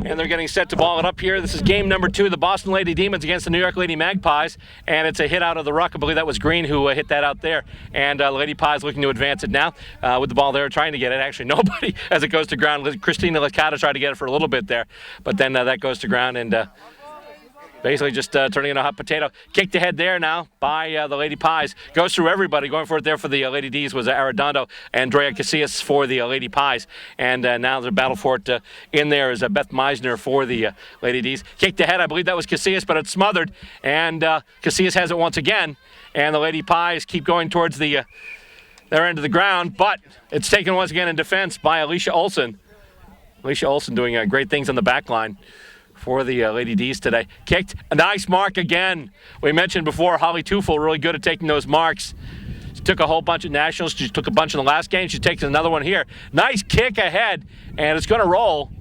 And they're getting set to ball it up here. This is game number 2, the Boston Lady Demons against the New York Lady Magpies. And it's a hit out of the ruck. I believe that was Green who hit that out there. And Lady Pies looking to advance it now with the ball there, trying to get it. Actually, nobody as it goes to ground. Christina Licata tried to get it for a little bit there. But then that goes to ground and basically just turning into a hot potato. Kicked ahead there now by the Lady Pies. Goes through everybody. Going for it there for the Lady D's was Arredondo. Andrea Casillas for the Lady Pies. And now the battle for it in there is Beth Meisner for the Lady D's. Kicked ahead. I believe that was Casillas, but it's smothered. And Casillas has it once again. And the Lady Pies keep going towards the their end of the ground. But it's taken once again in defense by Alicia Olsen. Alicia Olsen doing great things on the back line for the Lady D's today. Kicked, a nice mark again. We mentioned before, Holly Tufel really good at taking those marks. She took a whole bunch of nationals. She took a bunch in the last game. She takes another one here. Nice kick ahead, and it's going to roll.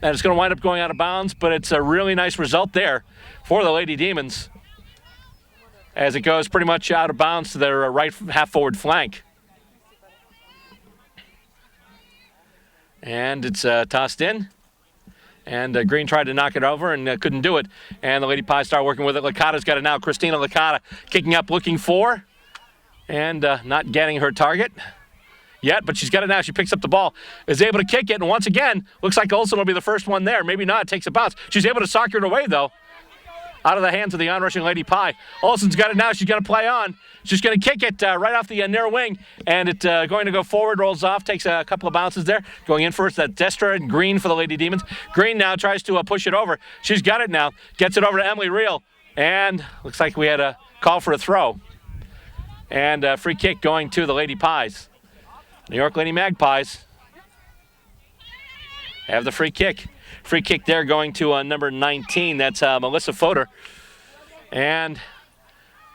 And it's going to wind up going out of bounds, but it's a really nice result there for the Lady Demons as it goes pretty much out of bounds to their right half-forward flank. And it's tossed in. And Green tried to knock it over and couldn't do it. And the Lady Pies start working with it. Licata's got it now. Christina Licata kicking up, looking for, and not getting her target yet, but she's got it now. She picks up the ball, is able to kick it, and once again, looks like Olsen will be the first one there. Maybe not, takes a bounce. She's able to soccer it away, though, out of the hands of the onrushing Lady Pie. Olsen's got it now. She's going to play on. She's going to kick it right off the near wing, and it's going to go forward, rolls off, takes a couple of bounces there. Going in first, that Destra and Green for the Lady Demons. Green now tries to push it over. She's got it now. Gets it over to Emily Reel, and looks like we had a call for a throw. And a free kick going to the Lady Pies. New York Lady Magpies have the free kick. Free kick there going to number 19. That's Melissa Fodor. And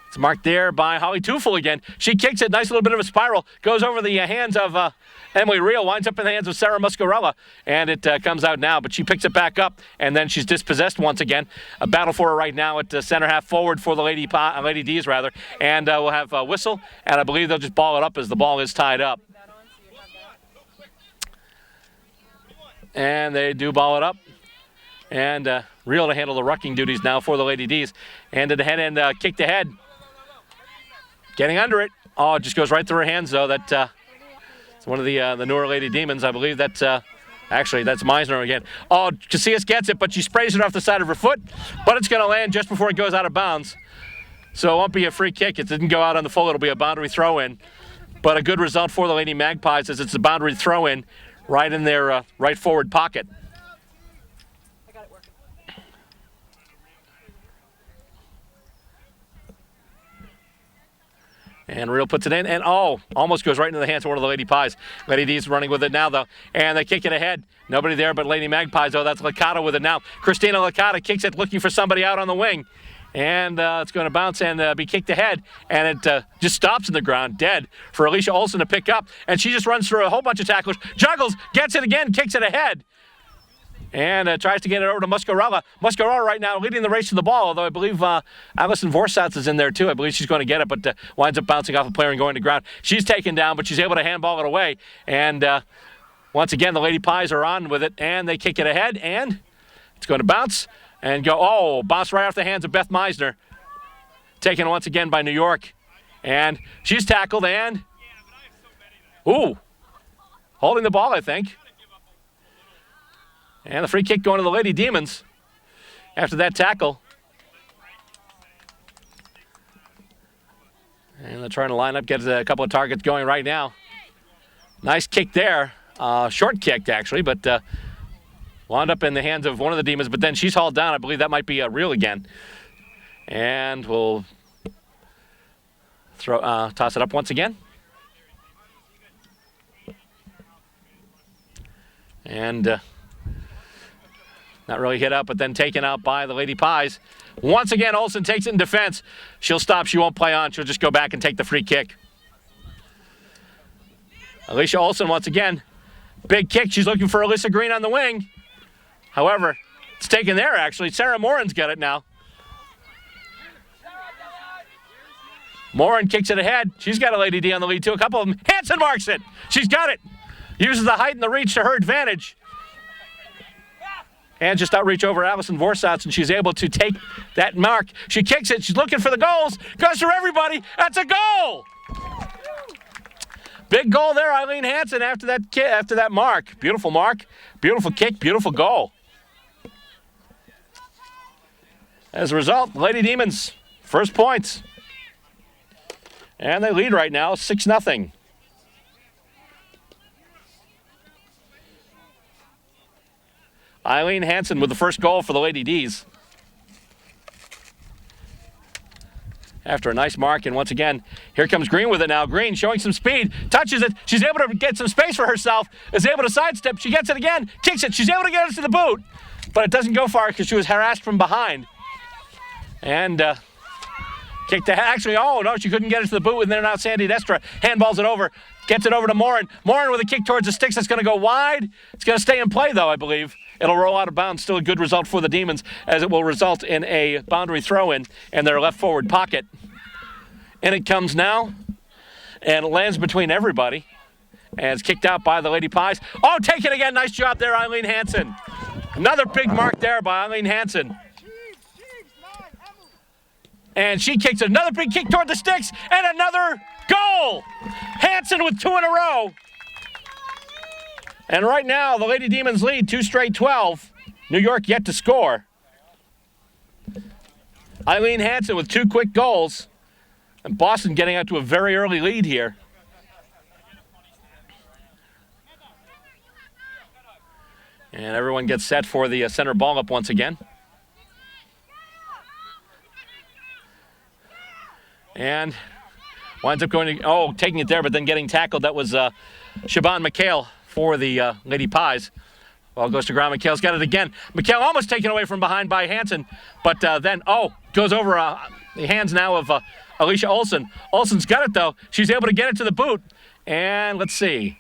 it's marked there by Holly Tufel again. She kicks it. Nice little bit of a spiral. Goes over the hands of Emily Reel. Winds up in the hands of Sarah Muscarella. And it comes out now. But she picks it back up. And then she's dispossessed once again. A battle for her right now at center half forward for the Lady D's, rather. And we'll have a whistle. And I believe they'll just ball it up as the ball is tied up. And they do ball it up. And Real to handle the rucking duties now for the Lady D's. And to the head and kicked ahead. Getting under it. Oh, it just goes right through her hands, though. It's one of the newer Lady Demons. I believe that's actually, that's Meisner again. Oh, Casillas gets it, but she sprays it off the side of her foot. But it's going to land just before it goes out of bounds. So it won't be a free kick. It didn't go out on the full. It'll be a boundary throw-in. But a good result for the Lady Magpies as it's a boundary throw-in right in their right forward pocket. And Real puts it in, and almost goes right into the hands of one of the Lady Pies. Lady D's running with it now, though, and they kick it ahead. Nobody there but Lady Magpies. Oh, that's Licata with it now. Christina Licata kicks it, looking for somebody out on the wing. And it's going to bounce and be kicked ahead, and it just stops in the ground, dead, for Alicia Olsen to pick up. And she just runs through a whole bunch of tacklers, juggles, gets it again, kicks it ahead. And tries to get it over to Muscarella. Muscarella right now leading the race to the ball, although I believe Alison Vorsatz is in there too. I believe she's going to get it, but winds up bouncing off a player and going to ground. She's taken down, but she's able to handball it away. And once again, the Lady Pies are on with it, and they kick it ahead, and it's going to bounce and go, bounce right off the hands of Beth Meisner. Taken once again by New York. And she's tackled, and holding the ball, I think. And the free kick going to the Lady Demons after that tackle. And they're trying to line up, get a couple of targets going right now. Nice kick there. Short kick, actually, but wound up in the hands of one of the Demons, but then she's hauled down. I believe that might be Real again. And we'll toss it up once again. And not really hit up, but then taken out by the Lady Pies. Once again, Olsen takes it in defense. She'll stop. She won't play on. She'll just go back and take the free kick. Alicia Olsen once again. Big kick. She's looking for Alyssa Green on the wing. However, it's taken there, actually. Sarah Morin's got it now. Morin kicks it ahead. She's got a Lady D on the lead, too. A couple of them. Hansen marks it. She's got it. Uses the height and the reach to her advantage. And just outreach over Alison Vorsatz, and she's able to take that mark. She kicks it. She's looking for the goals. Goes through everybody. That's a goal! Big goal there, Eileen Hansen, after that mark. Beautiful mark. Beautiful kick. Beautiful goal. As a result, Lady Demons, first points. And they lead right now, 6-0. Eileen Hansen with the first goal for the Lady D's. After a nice mark, and once again, here comes Green with it now. Green showing some speed, touches it. She's able to get some space for herself, is able to sidestep. She gets it again, kicks it. She's able to get it to the boot, but it doesn't go far because she was harassed from behind. And kicked to, actually, she couldn't get it to the boot, and then now Sandy Destra handballs it over, gets it over to Morin. Morin with a kick towards the sticks that's going to go wide. It's going to stay in play, though, I believe. It'll roll out of bounds. Still a good result for the Demons, as it will result in a boundary throw-in in their left forward pocket. And it comes now, and it lands between everybody, and it's kicked out by the Lady Pies. Oh, take it again. Nice job there, Eileen Hansen. Another big mark there by Eileen Hansen. And she kicks another big kick toward the sticks, and another goal. Hansen with 2 in a row. And right now, the Lady Demons lead 2 straight 12. New York yet to score. Eileen Hansen with 2 quick goals. And Boston getting out to a very early lead here. And everyone gets set for the center ball up once again. And winds up going to, taking it there, but then getting tackled. That was Siobhan McHale for the Lady Pies. Ball goes to ground. McHale's got it again. McHale almost taken away from behind by Hansen, but then, goes over the hands now of Alicia Olsen. Olsen's got it, though. She's able to get it to the boot. And let's see.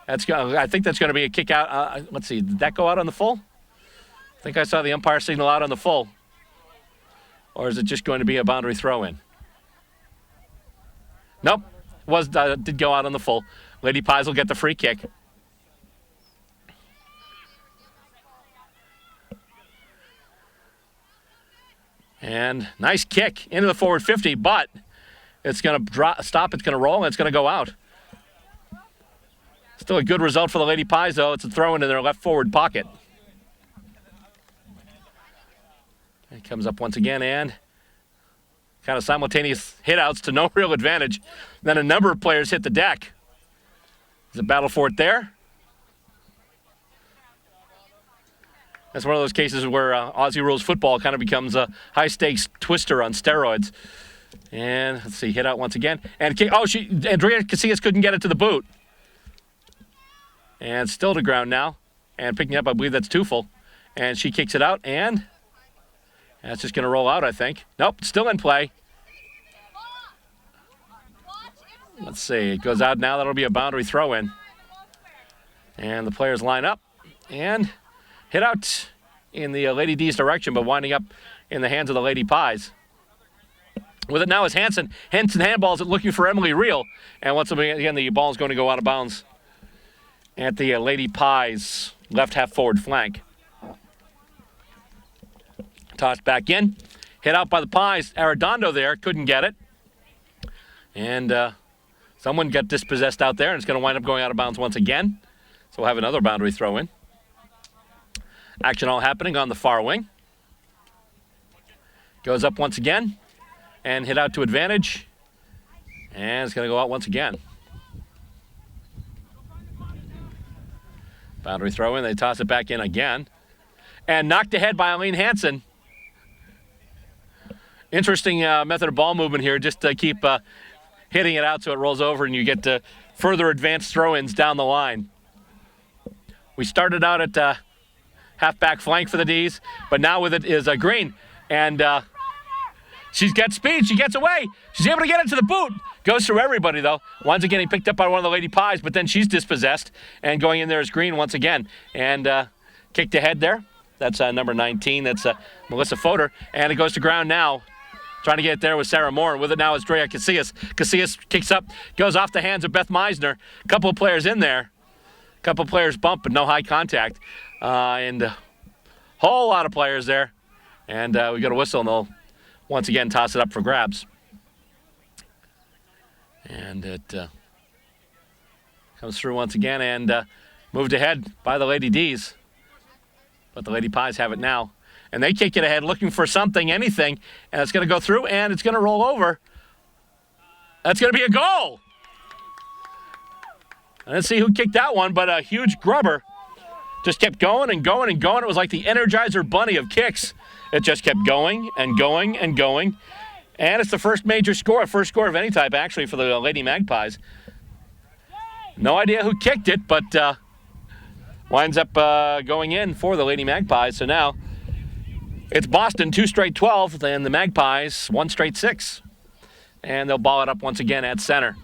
I think that's going to be a kick out. Let's see. Did that go out on the full? I think I saw the umpire signal out on the full. Or is it just going to be a boundary throw-in? Nope. Did go out on the full. Lady Pies will get the free kick. And nice kick into the forward 50, but it's going to stop, it's going to roll, and it's going to go out. Still a good result for the Lady Pies, though. It's a throw into their left forward pocket. It comes up once again, and kind of simultaneous hit-outs to no real advantage. Then a number of players hit the deck. There's a battle for it there. That's one of those cases where Aussie Rules Football kind of becomes a high-stakes twister on steroids. And let's see, hit out once again. And Andrea Casillas couldn't get it to the boot. And still to ground now. And picking up, I believe that's Tufel. And she kicks it out, and that's just going to roll out, I think. Nope, still in play. Let's see, it goes out now. That'll be a boundary throw-in. And the players line up and hit out in the Lady D's direction, but winding up in the hands of the Lady Pies. With it now is Hansen. Hansen handballs it, looking for Emily Reel. And once again, the ball is going to go out of bounds at the Lady Pies left half forward flank. Tossed back in. Hit out by the Pies. Arredondo there. Couldn't get it. And someone got dispossessed out there, and it's going to wind up going out of bounds once again. So we'll have another boundary throw in. Action all happening on the far wing. Goes up once again. And hit out to advantage. And it's going to go out once again. Boundary throw in. They toss it back in again. And knocked ahead by Eileen Hansen. Interesting method of ball movement here, just to keep hitting it out so it rolls over and you get further advanced throw-ins down the line. We started out at halfback flank for the D's, but now with it is Green. And she's got speed. She gets away. She's able to get it to the boot. Goes through everybody, though. Once again, he picked up by one of the Lady Pies, but then she's dispossessed. And going in there is Green once again. And kicked ahead there. That's number 19. That's Melissa Fodor. And it goes to ground now. Trying to get it there with Sarah Moore. With it now is Drea Casillas. Casillas kicks up, goes off the hands of Beth Meisner. A couple of players in there. A couple of players bump, but no high contact. And a whole lot of players there. And we got a whistle, and they'll once again toss it up for grabs. And it comes through once again and moved ahead by the Lady D's. But the Lady Pies have it now. And they kick it ahead, looking for something, anything. And it's going to go through, and it's going to roll over. That's going to be a goal. I didn't see who kicked that one, but a huge grubber. Just kept going and going and going. It was like the Energizer Bunny of kicks. It just kept going and going and going. And it's the first major score, first score of any type, actually, for the Lady Magpies. No idea who kicked it, but winds up going in for the Lady Magpies. So now it's Boston 2 straight 12, and the Magpies 1 straight 6. And they'll ball it up once again at center.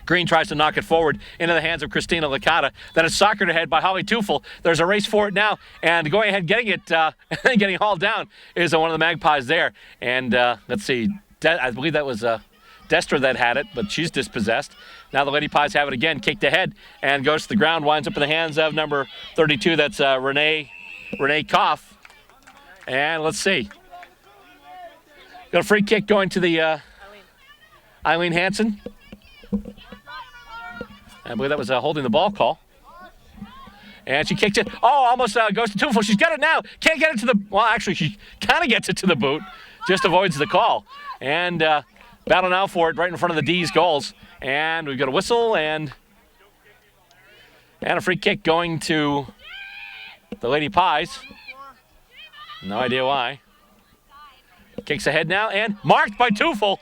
Green tries to knock it forward into the hands of Christina Licata. Then it's soccered ahead by Holly Tufel. There's a race for it now, and going ahead getting it and getting hauled down is one of the Magpies there. And let's see, I believe that was Destra that had it, but she's dispossessed. Now the Lady Pies have it again, kicked ahead, and goes to the ground, winds up in the hands of number 32. That's Renee Koff. And let's see. Got a free kick going to the Eileen Hansen. I believe that was holding the ball call. And she kicks it. Oh, almost goes to Tufel. She's got it now. Can't get it to the... Well, actually, she kind of gets it to the boot. Just avoids the call. And battle now for it right in front of the D's goals. And we've got a whistle and a free kick going to the Lady Pies. No idea why. Kicks ahead now and marked by Tufel.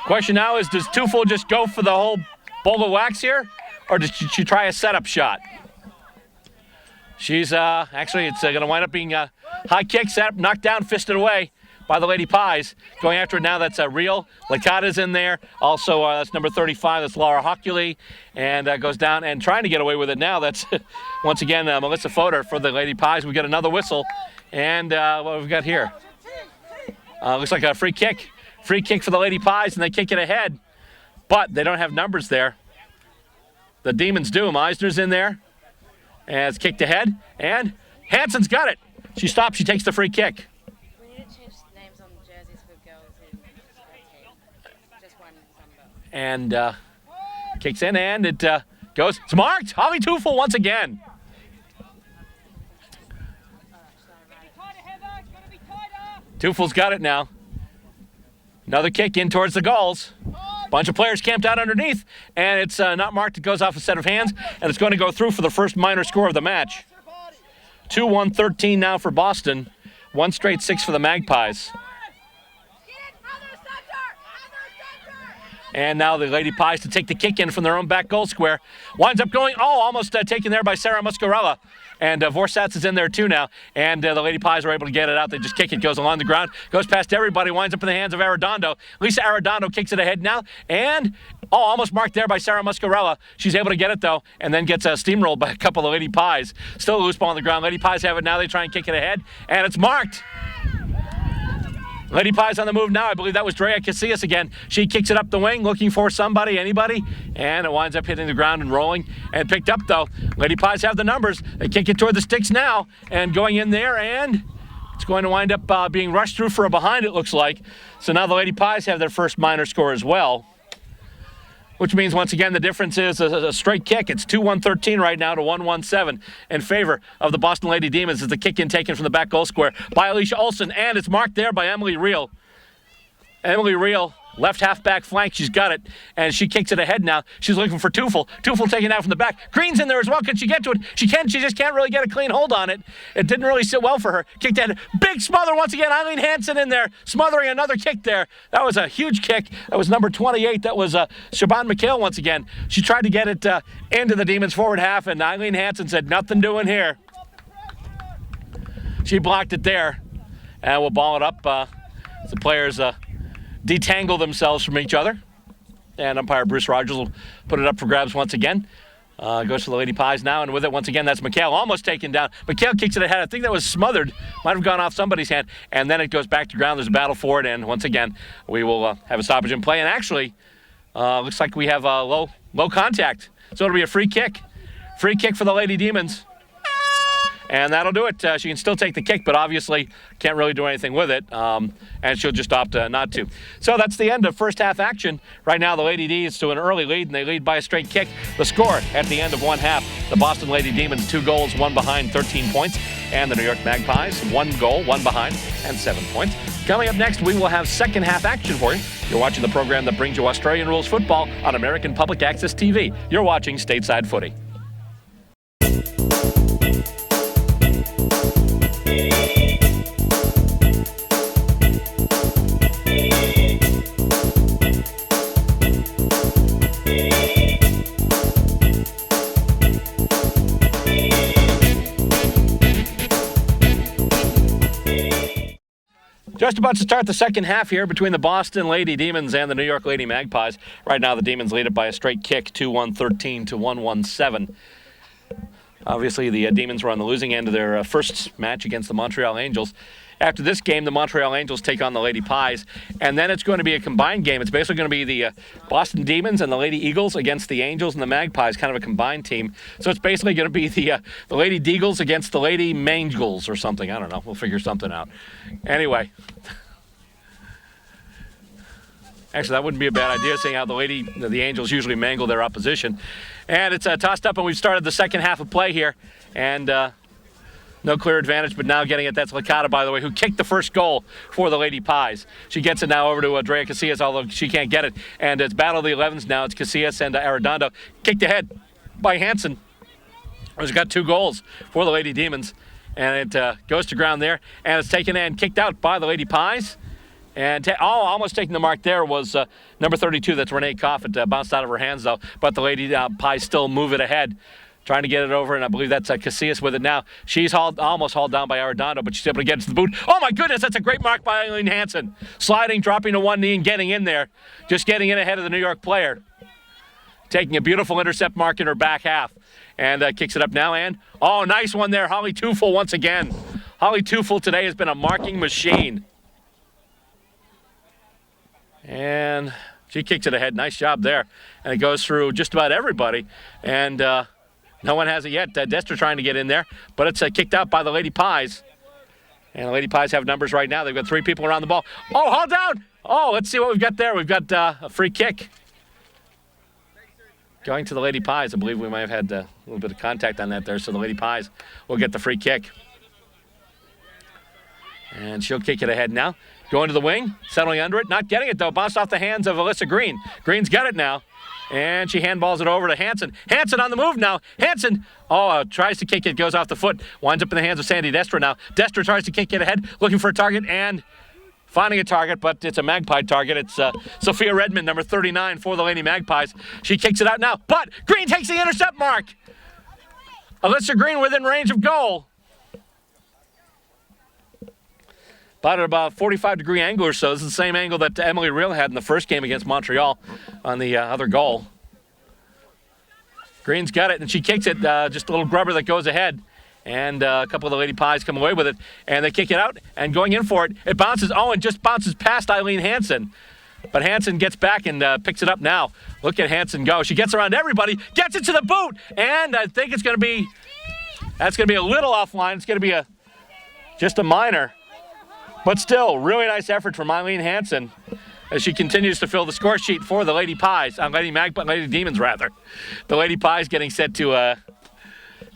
Question now is, does Tufel just go for the whole bowl of wax here? Or does she try a setup shot? She's, actually, it's going to wind up being a high kick, set up, knocked down, fisted away by the Lady Pies. Going after it now, that's Real. Licata's in there. Also, that's number 35, that's Laura Hockley. And goes down and trying to get away with it now. That's, once again, Melissa Fodor for the Lady Pies. We get another whistle. And what have we got here? Looks like a free kick. Free kick for the Lady Pies, and they kick it ahead. But they don't have numbers there. The Demons do. Meisner's in there. And it's kicked ahead. And Hansen's got it. She stops. She takes the free kick. We need to change names on the jerseys for girls in our team. Just one number. And kicks in, and it goes. It's marked. Holly Tufel once again. Tufel's got it now. Another kick in towards the goals. Bunch of players camped out underneath, and it's not marked. It goes off a set of hands, and it's going to go through for the first minor score of the match. 2-1-13 now for Boston. 1 straight 6 for the Magpies. And now the Lady Pies to take the kick in from their own back goal square. Winds up going, almost taken there by Sarah Muscarella. And Vorsatz is in there too now. And the Lady Pies are able to get it out. They just kick it, goes along the ground, goes past everybody, winds up in the hands of Arredondo. Lisa Arredondo kicks it ahead now. And, almost marked there by Sarah Muscarella. She's able to get it though, and then gets steamrolled by a couple of Lady Pies. Still a loose ball on the ground. Lady Pies have it now. They try and kick it ahead. And it's marked. Lady Pies on the move now. I believe that was Drea Casillas again. She kicks it up the wing, looking for somebody, anybody, and it winds up hitting the ground and rolling and picked up, though. Lady Pies have the numbers. They kick it toward the sticks now and going in there, and it's going to wind up being rushed through for a behind, it looks like. So now the Lady Pies have their first minor score as well, which means, once again, the difference is a straight kick. It's 2-1-13 right now to 1-1-7 in favor of the Boston Lady Demons as the kick in taken from the back goal square by Alicia Olsen, and it's marked there by Emily Reel. Emily Reel, left half-back flank, she's got it, and she kicks it ahead now. She's looking for Tufel. Tufel taking it out from the back. Green's in there as well. Can she get to it? She can. She just can't really get a clean hold on it. It didn't really sit well for her. Kicked in. Big smother once again. Eileen Hansen in there, smothering another kick there. That was a huge kick. That was number 28. That was Siobhan McHale once again. She tried to get it into the Demons' forward half, and Eileen Hansen said, nothing doing here. She blocked it there, and we'll ball it up. The players detangle themselves from each other, and umpire Bruce Rogers will put it up for grabs once again. Goes to the Lady Pies now, and with it once again, that's McHale almost taken down. McHale kicks it ahead. I think that was smothered. Might have gone off somebody's hand, and then it goes back to ground. There's a battle for it, and once again, we will have a stoppage in play. And actually, looks like we have low contact, so it'll be a free kick. Free kick for the Lady Demons. And that'll do it. She can still take the kick, but obviously can't really do anything with it, and she'll just opt not to. So that's the end of first half action. Right now, the Lady D's to an early lead, and they lead by a straight kick. The score at the end of one half, the Boston Lady Demons, 2 goals, 1 behind, 13 points, and the New York Magpies, 1 goal, 1 behind, and 7 points. Coming up next, we will have second half action for you. You're watching the program that brings you Australian Rules Football on American Public Access TV. You're watching Stateside Footy. Just about to start the second half here between the Boston Lady Demons and the New York Lady Magpies. Right now, the Demons lead it by a straight kick, 2-1-13 to 1-1-7. Obviously, the Demons were on the losing end of their first match against the Montreal Angels. After this game, the Montreal Angels take on the Lady Pies, and then it's going to be a combined game. It's basically going to be the Boston Demons and the Lady Eagles against the Angels and the Magpies, kind of a combined team. So it's basically going to be the Lady Deagles against the Lady Mangles or something. I don't know. We'll figure something out. Anyway. Actually, that wouldn't be a bad idea, seeing how the Angels usually mangle their opposition. And it's tossed up, and we've started the second half of play here. And no clear advantage, but now getting it, that's Licata, by the way, who kicked the first goal for the Lady Pies. She gets it now over to Drea Casillas, although she can't get it. And it's battle of the 11s now. It's Casillas and Arredondo. Kicked ahead by Hansen, who's got 2 goals for the Lady Demons. And it goes to ground there, and it's taken and kicked out by the Lady Pies. And almost taking the mark there was number 32. That's Renee Koff. It bounced out of her hands, though. But the Lady Pies still move it ahead, trying to get it over. And I believe that's Casillas with it now. She's almost hauled down by Arredondo, but she's able to get it to the boot. Oh, my goodness, that's a great mark by Eileen Hansen. Sliding, dropping to one knee, and getting in there. Just getting in ahead of the New York player. Taking a beautiful intercept mark in her back half. And kicks it up now. And, nice one there. Holly Tufel once again. Holly Tufel today has been a marking machine. And she kicks it ahead. Nice job there. And it goes through just about everybody. And no one has it yet. Dester trying to get in there. But it's kicked out by the Lady Pies. And the Lady Pies have numbers right now. They've got 3 people around the ball. Oh, hold down. Oh, let's see what we've got there. We've got a free kick. Going to the Lady Pies. I believe we might have had a little bit of contact on that there, so the Lady Pies will get the free kick. And she'll kick it ahead now. Going to the wing, settling under it, not getting it though. Bounced off the hands of Alyssa Green. Green's got it now. And she handballs it over to Hansen. Hansen on the move now. Hansen, tries to kick it, goes off the foot. Winds up in the hands of Sandy Destra now. Destra tries to kick it ahead, looking for a target and finding a target, but it's a Magpie target. It's Sophia Redmond, number 39 for the Lady Magpies. She kicks it out now, but Green takes the intercept mark. Alyssa Green within range of goal. About at about 45-degree angle or so. This is the same angle that Emily Reel had in the first game against Montreal on the other goal. Green's got it, and she kicks it. Just a little grubber that goes ahead. And a couple of the Lady Pies come away with it. And they kick it out, and going in for it, it bounces. Oh, and just bounces past Eileen Hansen. But Hansen gets back and picks it up now. Look at Hansen go. She gets around everybody, gets it to the boot. And I think that's going to be a little offline. It's going to be just a minor. But still, really nice effort from Eileen Hansen as she continues to fill the score sheet for the Lady Pies, Lady Demons rather. The Lady Pies getting set to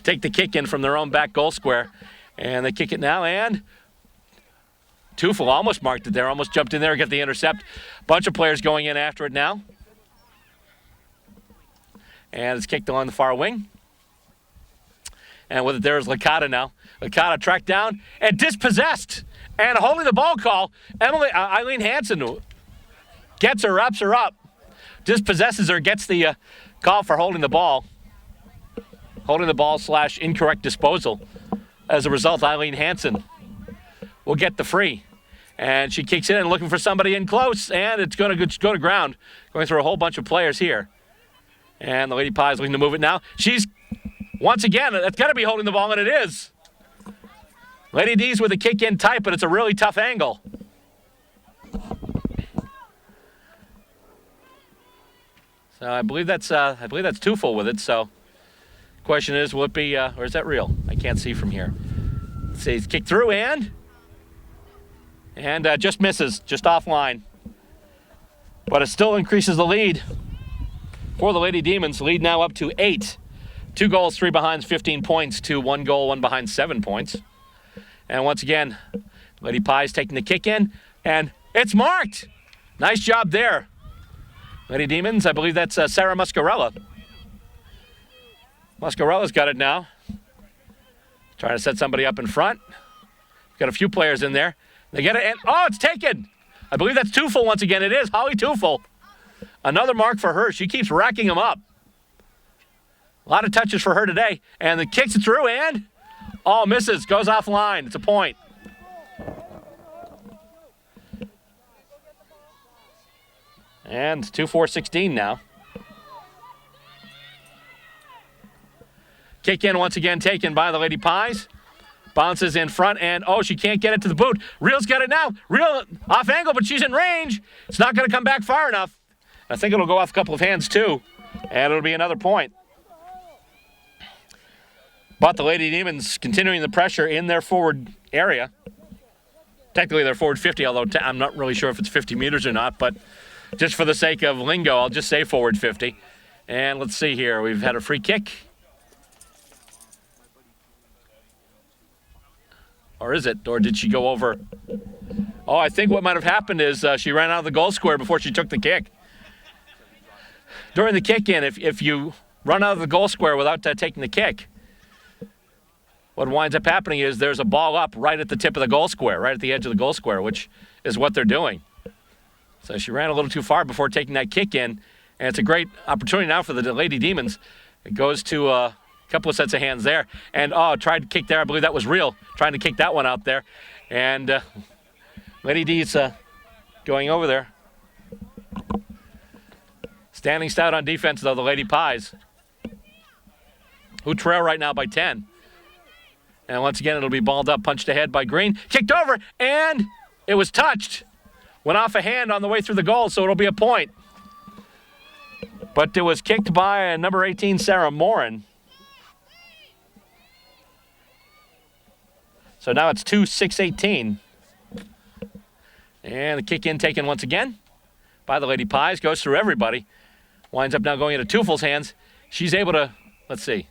take the kick in from their own back goal square. And they kick it now, and Tufel almost marked it there, almost jumped in there and got the intercept. Bunch of players going in after it now. And it's kicked along the far wing. And with it there is Licata now. Licata tracked down and dispossessed. And holding the ball call, Eileen Hansen gets her, wraps her up, dispossesses her, gets the call for holding the ball. Holding the ball / incorrect disposal. As a result, Eileen Hansen will get the free. And she kicks it in, looking for somebody in close, and it's going to go to ground, going through a whole bunch of players here. And the Lady Pies looking to move it now. She's, once again, that's got to be holding the ball, and it is. Lady D's with a kick in tight, but it's a really tough angle. So I believe that's Tufel with it. So question is, will it be or is that real? I can't see from here. Let's see, it's kicked through and just misses, just offline. But it still increases the lead for the Lady Demons. Lead now up to 8. 2 goals, 3 behinds, 15 points to 1 goal, 1 behind, 7 points. And once again, Lady Pies taking the kick in, and it's marked. Nice job there. Lady Demons, I believe that's Sarah Muscarella. Muscarella's got it now. Trying to set somebody up in front. Got a few players in there. They get it, and it's taken. I believe that's Tufel once again. It is Holly Tufel. Another mark for her. She keeps racking them up. A lot of touches for her today. And the kicks it through, and misses. Goes offline. It's a point. And 2-4-16 now. Kick in once again taken by the Lady Pies. Bounces in front, and she can't get it to the boot. Reel's got it now. Reel off angle, but she's in range. It's not going to come back far enough. I think it'll go off a couple of hands too, and it'll be another point. But the Lady Demons continuing the pressure in their forward area. Technically they're forward 50, although I'm not really sure if it's 50 meters or not, but just for the sake of lingo, I'll just say forward 50. And let's see here. We've had a free kick. Or is it? Or did she go over? I think what might have happened is she ran out of the goal square before she took the kick. During the kick-in, if you run out of the goal square without taking the kick, what winds up happening is there's a ball up right at the tip of the goal square, right at the edge of the goal square, which is what they're doing. So she ran a little too far before taking that kick in, and it's a great opportunity now for the Lady Demons. It goes to a couple of sets of hands there, and tried to kick there. I believe that was Real, trying to kick that one out there. And Lady D's going over there. Standing stout on defense, though, the Lady Pies, who trail right now by 10. And once again, it'll be balled up, punched ahead by Green. Kicked over, and it was touched. Went off a hand on the way through the goal, so it'll be a point. But it was kicked by number 18, Sarah Morin. So now it's 2-6-18. And the kick in taken once again by the Lady Pies. Goes through everybody. Winds up now going into Teufel's hands. She's able to, let's see.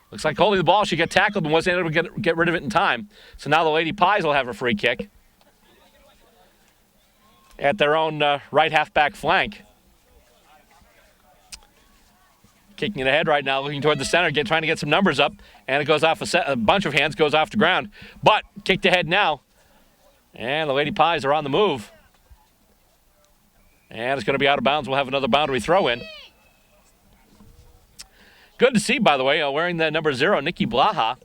Looks like holding the ball. She got tackled and wasn't able to get rid of it in time. So now the Lady Pies will have a free kick at their own right halfback flank. Kicking it ahead right now, looking toward the center, trying to get some numbers up, and it goes off a bunch of hands, goes off the ground. But kicked ahead now, and the Lady Pies are on the move. And it's going to be out of bounds. We'll have another boundary throw in. Good to see, by the way, wearing the number 0, Nikki Blaha,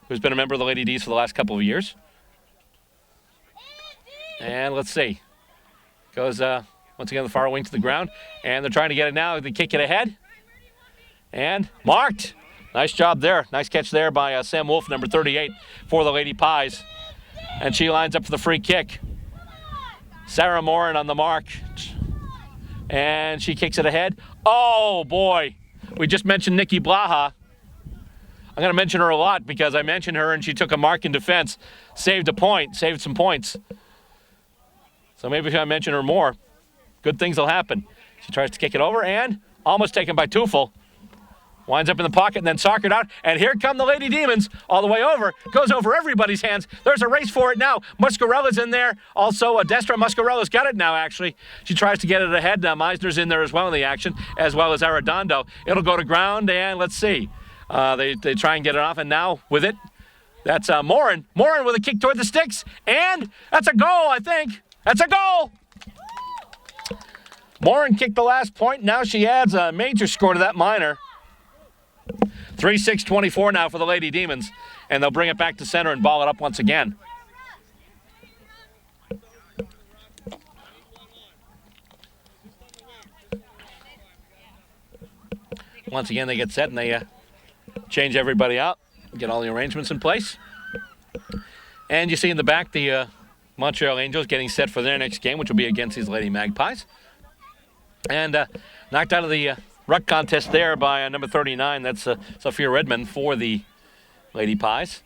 who's been a member of the Lady D's for the last couple of years. And let's see. Goes, once again, the far wing to the ground. And they're trying to get it now. They kick it ahead. And marked. Nice job there. Nice catch there by Sam Wolf, number 38, for the Lady Pies. And she lines up for the free kick. Sarah Morin on the mark. And she kicks it ahead. Oh, boy. We just mentioned Nikki Blaha. I'm going to mention her a lot because I mentioned her and she took a mark in defense. Saved a point. Saved some points. So maybe if I mention her more, good things will happen. She tries to kick it over and almost taken by Teufel. Winds up in the pocket and then soccered out. And here come the Lady Demons all the way over. Goes over everybody's hands. There's a race for it now. Muscarella's in there. Also, Destra Muscarella's got it now, actually. She tries to get it ahead. Meisner's in there as well in the action, as well as Arredondo. It'll go to ground, and let's see. They try and get it off, and now with it, that's Morin. Morin with a kick toward the sticks, and that's a goal, I think. That's a goal! Morin kicked the last point. Now she adds a major score to that minor. 3-6-24 now for the Lady Demons, and they'll bring it back to center and ball it up once again. Once again, they get set and they change everybody out, get all the arrangements in place. And you see in the back the Montreal Angels getting set for their next game, which will be against these Lady Magpies. And knocked out of the ruck contest there by number 39. That's Sophia Redmond for the Lady Pies.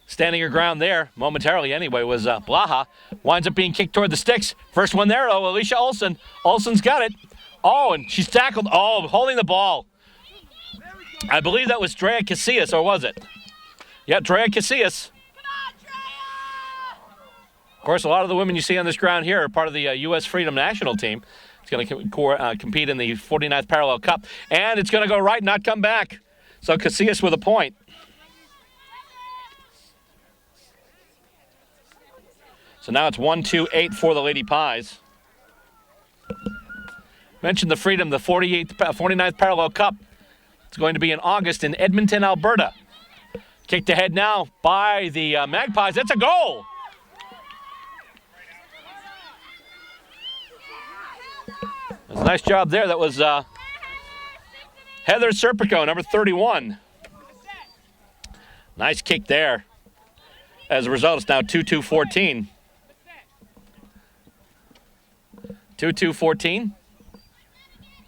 Standing her ground there, momentarily anyway, was Blaha. Winds up being kicked toward the sticks. First one there, though, Alicia Olsen. Olsen's got it. Oh, and she's tackled. Oh, holding the ball. I believe that was Drea Casillas, or was it? Yeah, Drea Casillas. Of course, a lot of the women you see on this ground here are part of the U.S. Freedom National Team. It's going to compete in the 49th Parallel Cup. And it's going to go right, not come back. So Casillas with a point. So now it's 1-2-8 for the Lady Pies. Mentioned the Freedom, the 49th Parallel Cup. It's going to be in August in Edmonton, Alberta. Kicked ahead now by the Magpies. That's a goal! That's a nice job there. That was Heather Serpico, number 31. Nice kick there. As a result, it's now 2-2-14. 2-2-14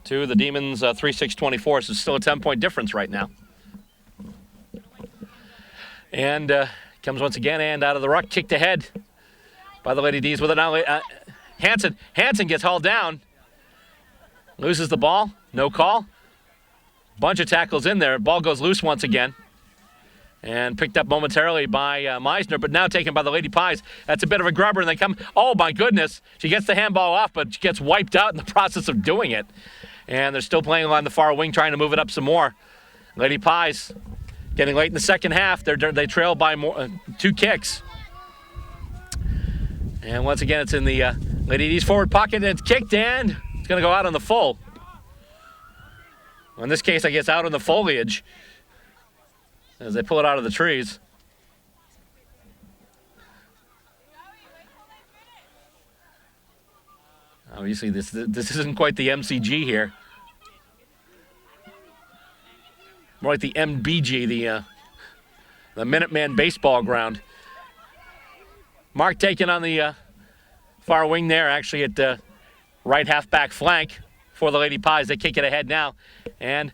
to the Demons 3-6-24. So it's still a 10-point difference right now. And comes once again and out of the ruck, kicked ahead by the Lady D's with it now. Hansen gets hauled down. Loses the ball. No call. Bunch of tackles in there. Ball goes loose once again. And picked up momentarily by Meisner, but now taken by the Lady Pies. That's a bit of a grubber, and they come. Oh, my goodness. She gets the handball off, but she gets wiped out in the process of doing it. And they're still playing along the far wing, trying to move it up some more. Lady Pies getting late in the second half. They trail by 2 kicks. And once again, it's in the Lady D's forward pocket, and it's kicked, and it's going to go out on the full. In this case, I guess out on the foliage as they pull it out of the trees. Obviously, this isn't quite the MCG here. More like the MBG, the Minuteman baseball ground. Mark taken on the far wing there, actually at the right half-back flank for the Lady Pies. They kick it ahead now. And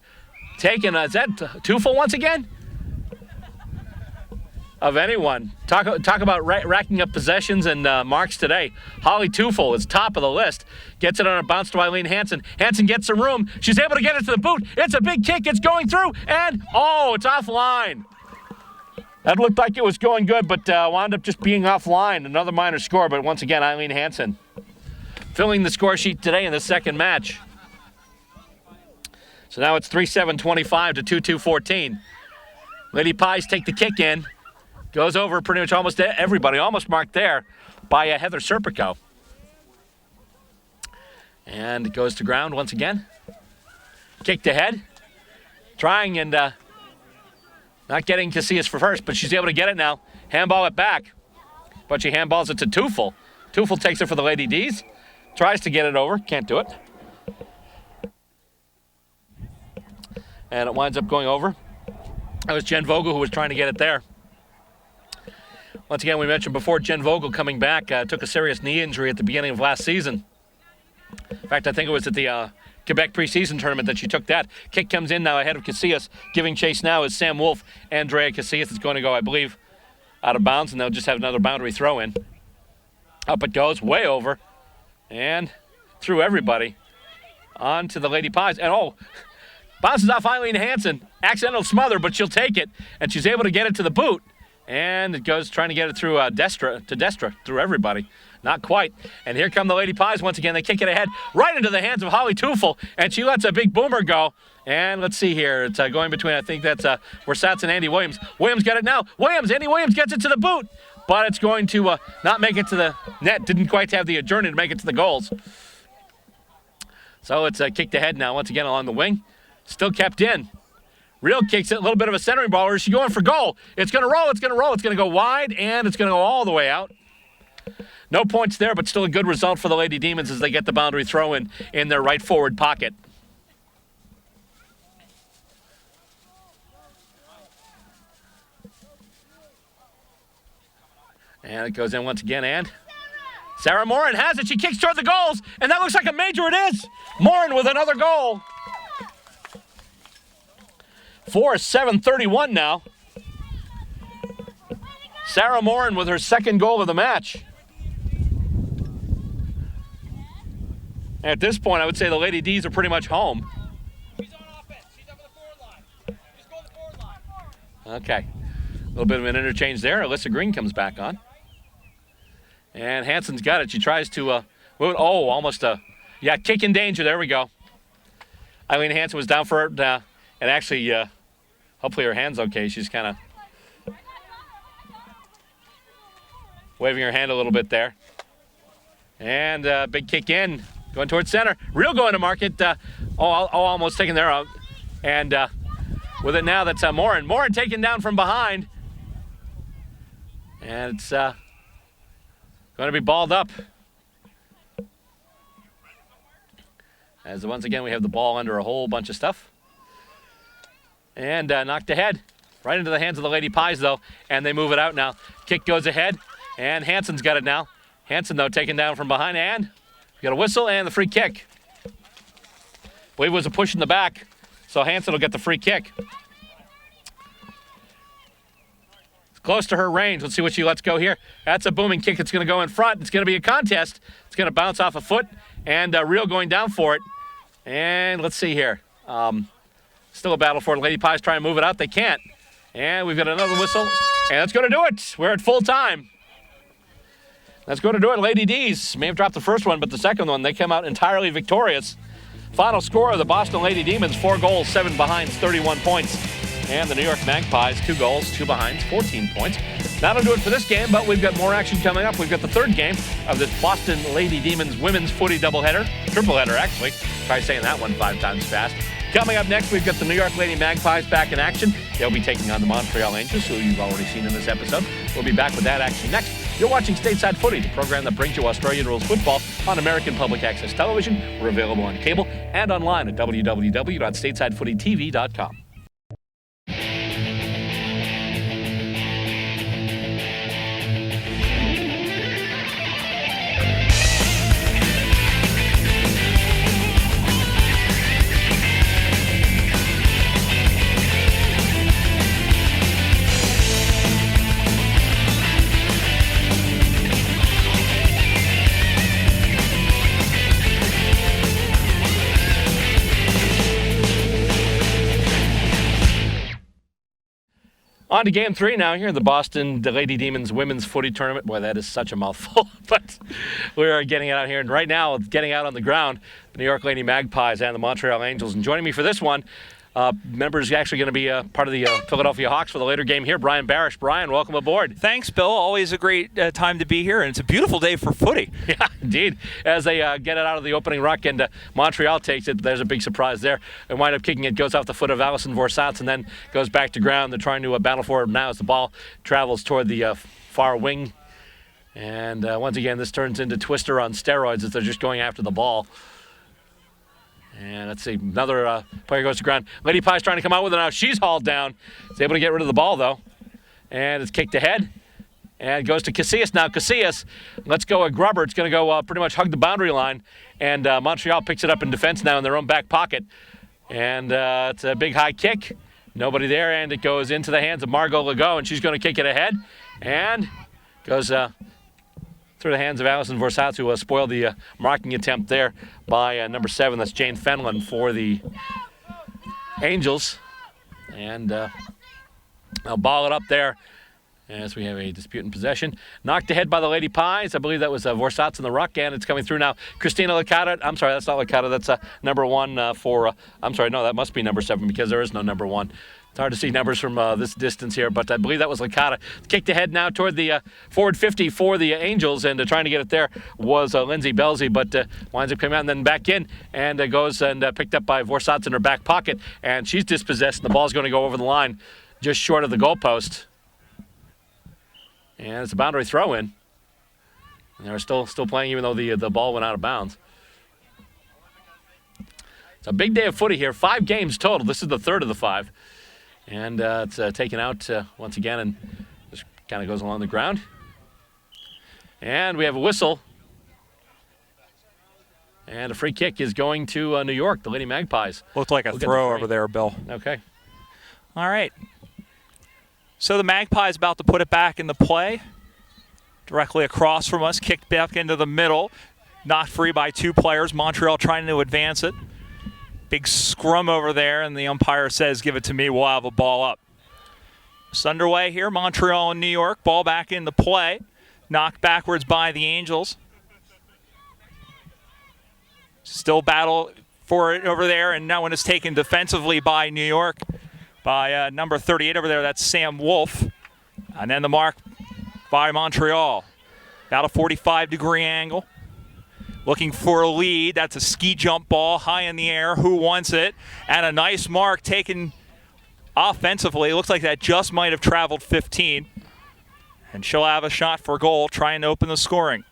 taken, is that Teufel once again? of anyone. Talk about racking up possessions and marks today. Holly Tufel is top of the list. Gets it on a bounce to Eileen Hansen. Hansen gets some room. She's able to get it to the boot. It's a big kick. It's going through. And, it's offline. That looked like it was going good, but wound up just being offline. Another minor score, but once again, Eileen Hansen filling the score sheet today in the second match. So now it's 3-7-25 to 2-2-14. Lady Pies take the kick in. Goes over pretty much almost everybody. Almost marked there by Heather Serpico. And it goes to ground once again. Kicked ahead. Trying and not getting Casillas for first, but she's able to get it now. Handball it back. But she handballs it to Tufel. Tufel takes it for the Lady D's. Tries to get it over. Can't do it. And it winds up going over. That was Jen Vogel who was trying to get it there. Once again, we mentioned before, Jen Vogel coming back, took a serious knee injury at the beginning of last season. In fact, I think it was at the Quebec preseason tournament that she took that. Kick comes in now ahead of Casillas. Giving chase now is Sam Wolf. Andrea Casillas is going to go, I believe, out of bounds, and they'll just have another boundary throw in. Up it goes, way over, and through everybody onto the Lady Pies. And bounces off Eileen Hansen. Accidental smother, but she'll take it, and she's able to get it to the boot. And it goes trying to get it through Destra, through everybody. Not quite. And here come the Lady Pies once again. They kick it ahead right into the hands of Holly Tufel, and she lets a big boomer go. And let's see here. It's going between, I think that's Wersatz and Andy Williams. Williams got it now. Andy Williams gets it to the boot, but it's going to not make it to the net. Didn't quite have the journey to make it to the goals. So it's kicked ahead now once again along the wing. Still kept in. Real kicks it, a little bit of a centering ball. Or is she going for goal? It's going to roll, it's going to roll. It's going to go wide, and it's going to go all the way out. No points there, but still a good result for the Lady Demons as they get the boundary throw in their right forward pocket. And it goes in once again, and Sarah Morin has it. She kicks toward the goals, and that looks like a major. It is. Morin with another goal. 4-7-31 now. Sarah Morin with her second goal of the match. And at this point, I would say the Lady D's are pretty much home. She's on offense. She's up on the forward line. Just go to the forward line. Okay. A little bit of an interchange there. Alyssa Green comes back on. And Hansen's got it. She tries to almost kick in danger. There we go. Eileen Hansen was down for it, and actually, hopefully her hand's okay. She's kind of waving her hand a little bit there. And big kick in, going towards center. Real going to mark it. Almost taken there out. And with it now, that's Morin. Morin taken down from behind. And it's going to be balled up. As once again, we have the ball under a whole bunch of stuff. And knocked ahead. Right into the hands of the Lady Pies, though. And they move it out now. Kick goes ahead. And Hansen's got it now. Hansen, though, taken down from behind. And we got a whistle and the free kick. I believe it was a push in the back. So Hansen will get the free kick. It's close to her range. Let's see what she lets go here. That's a booming kick. It's going to go in front. It's going to be a contest. It's going to bounce off a foot. And Real going down for it. And let's see here. Still a battle for it. Lady Pies trying to move it out. They can't. And we've got another whistle. And that's going to do it. We're at full time. That's going to do it. Lady D's may have dropped the first one, but the second one, they came out entirely victorious. Final score of the Boston Lady Demons, 4 goals, 7 behinds, 31 points. And the New York Magpies, 2 goals, 2 behinds, 14 points. That'll do it for this game, but we've got more action coming up. We've got the third game of this Boston Lady Demons women's footy doubleheader. Tripleheader, actually. Try saying that one 5 times fast. Coming up next, we've got the New York Lady Magpies back in action. They'll be taking on the Montreal Angels, who you've already seen in this episode. We'll be back with that action next. You're watching Stateside Footy, the program that brings you Australian rules football on American public access television. We're available on cable and online at www.statesidefootytv.com. On to game 3 now here in the Lady Demons women's footy tournament. Boy, that is such a mouthful. But we are getting it out here. And right now, getting out on the ground, the New York Lady Magpies and the Montreal Angels. And joining me for this one, members actually going to be part of the Philadelphia Hawks for the later game here. Brian Barish. Brian, welcome aboard. Thanks, Bill. Always a great time to be here, and it's a beautiful day for footy. Yeah, indeed. As they get it out of the opening ruck and Montreal takes it, there's a big surprise there. They wind up kicking it, goes off the foot of Allison Vorsatz, and then goes back to ground. They're trying to battle for it now as the ball travels toward the far wing. And once again, this turns into Twister on steroids as they're just going after the ball. And let's see, another player goes to ground. Lady Pie's trying to come out with it now. She's hauled down. Is able to get rid of the ball, though. And it's kicked ahead. And goes to Casillas now. Casillas, let's go at Grubber. It's going to go pretty much hug the boundary line. And Montreal picks it up in defense now in their own back pocket. And it's a big high kick. Nobody there, and it goes into the hands of Margot Legault, and she's going to kick it ahead. And goes through the hands of Allison Vorsatz, who spoiled the marking attempt there by number 7. That's Jane Fenlon for the Angels. And I'll ball it up there as we have a dispute in possession. Knocked ahead by the Lady Pies. I believe that was Vorsatz in the ruck, and it's coming through now. Christina Licata. I'm sorry, that's not Licata. That's number 1 for... I'm sorry, no, that must be number 7 because there is no number 1. It's hard to see numbers from this distance here, but I believe that was Licata. Kicked ahead now toward the forward 50 for the Angels, and trying to get it there was Lindsay Belzy, but winds up coming out and then back in, and goes and picked up by Vorsatz in her back pocket, and she's dispossessed, and the ball's going to go over the line just short of the goalpost. And it's a boundary throw-in. And they're still playing even though the ball went out of bounds. It's a big day of footy here. 5 games total. This is the third of the 5. And it's taken out once again and just kind of goes along the ground. And we have a whistle. And a free kick is going to New York, the Lady Magpies. Looked like a throw over there, Bill. Okay. All right. So the Magpies about to put it back into play. Directly across from us, kicked back into the middle. Knocked free by 2 players. Montreal trying to advance it. Big scrum over there, and the umpire says, give it to me, we'll have a ball up. It's underway here, Montreal and New York. Ball back into play. Knocked backwards by the Angels. Still battle for it over there, and now when it's taken defensively by New York, by number 38 over there, that's Sam Wolf. And then the mark by Montreal. About a 45-degree angle. Looking for a lead. That's a ski jump ball high in the air. Who wants it? And a nice mark taken offensively. Looks like that just might have traveled 15. And she'll have a shot for goal, trying to open the scoring.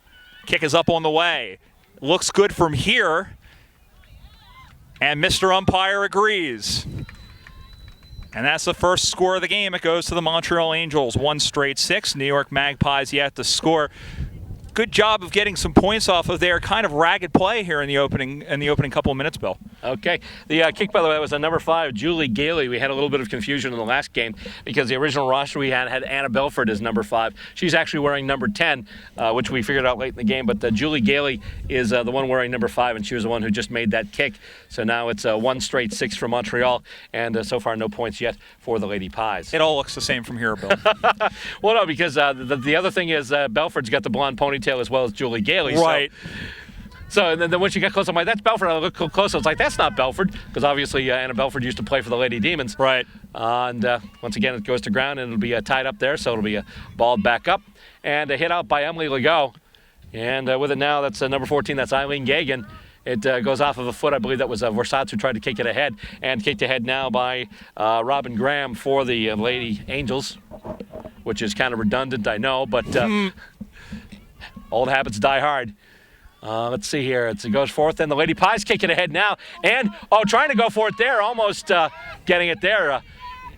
Kick is up on the way. Looks good from here. And Mr. Umpire agrees. And that's the first score of the game. It goes to the Montreal Angels. 1 straight 6. New York Magpies yet to score. Good job of getting some points off of their kind of ragged play here in the opening couple of minutes, Bill. Okay. The kick, by the way, was on number 5, Julie Gailey. We had a little bit of confusion in the last game because the original roster we had Anna Belford as number 5. She's actually wearing number 10, which we figured out late in the game. But Julie Gailey is the one wearing number 5, and she was the one who just made that kick. So now it's 1 straight 6 for Montreal, and so far no points yet for the Lady Pies. It all looks the same from here, Bill. Well, no, because the other thing is Belford's got the blonde ponytail as well as Julie Gailey. Right. So and then when she got close, I'm like, that's Belford. I look closer. It's like, that's not Belford. Because obviously Anna Belford used to play for the Lady Demons. Right. And once again, it goes to ground, and it'll be tied up there. So it'll be balled back up. And a hit out by Emily Legault. And with it now, that's number 14. That's Eileen Gagan. It goes off of a foot. I believe that was Vorsatz who tried to kick it ahead. And kicked ahead now by Robin Graham for the Lady Angels. Which is kind of redundant, I know. But old habits die hard. Let's see here. It goes forth, and the Lady Pies kick it ahead now. And, trying to go for it there, almost getting it there.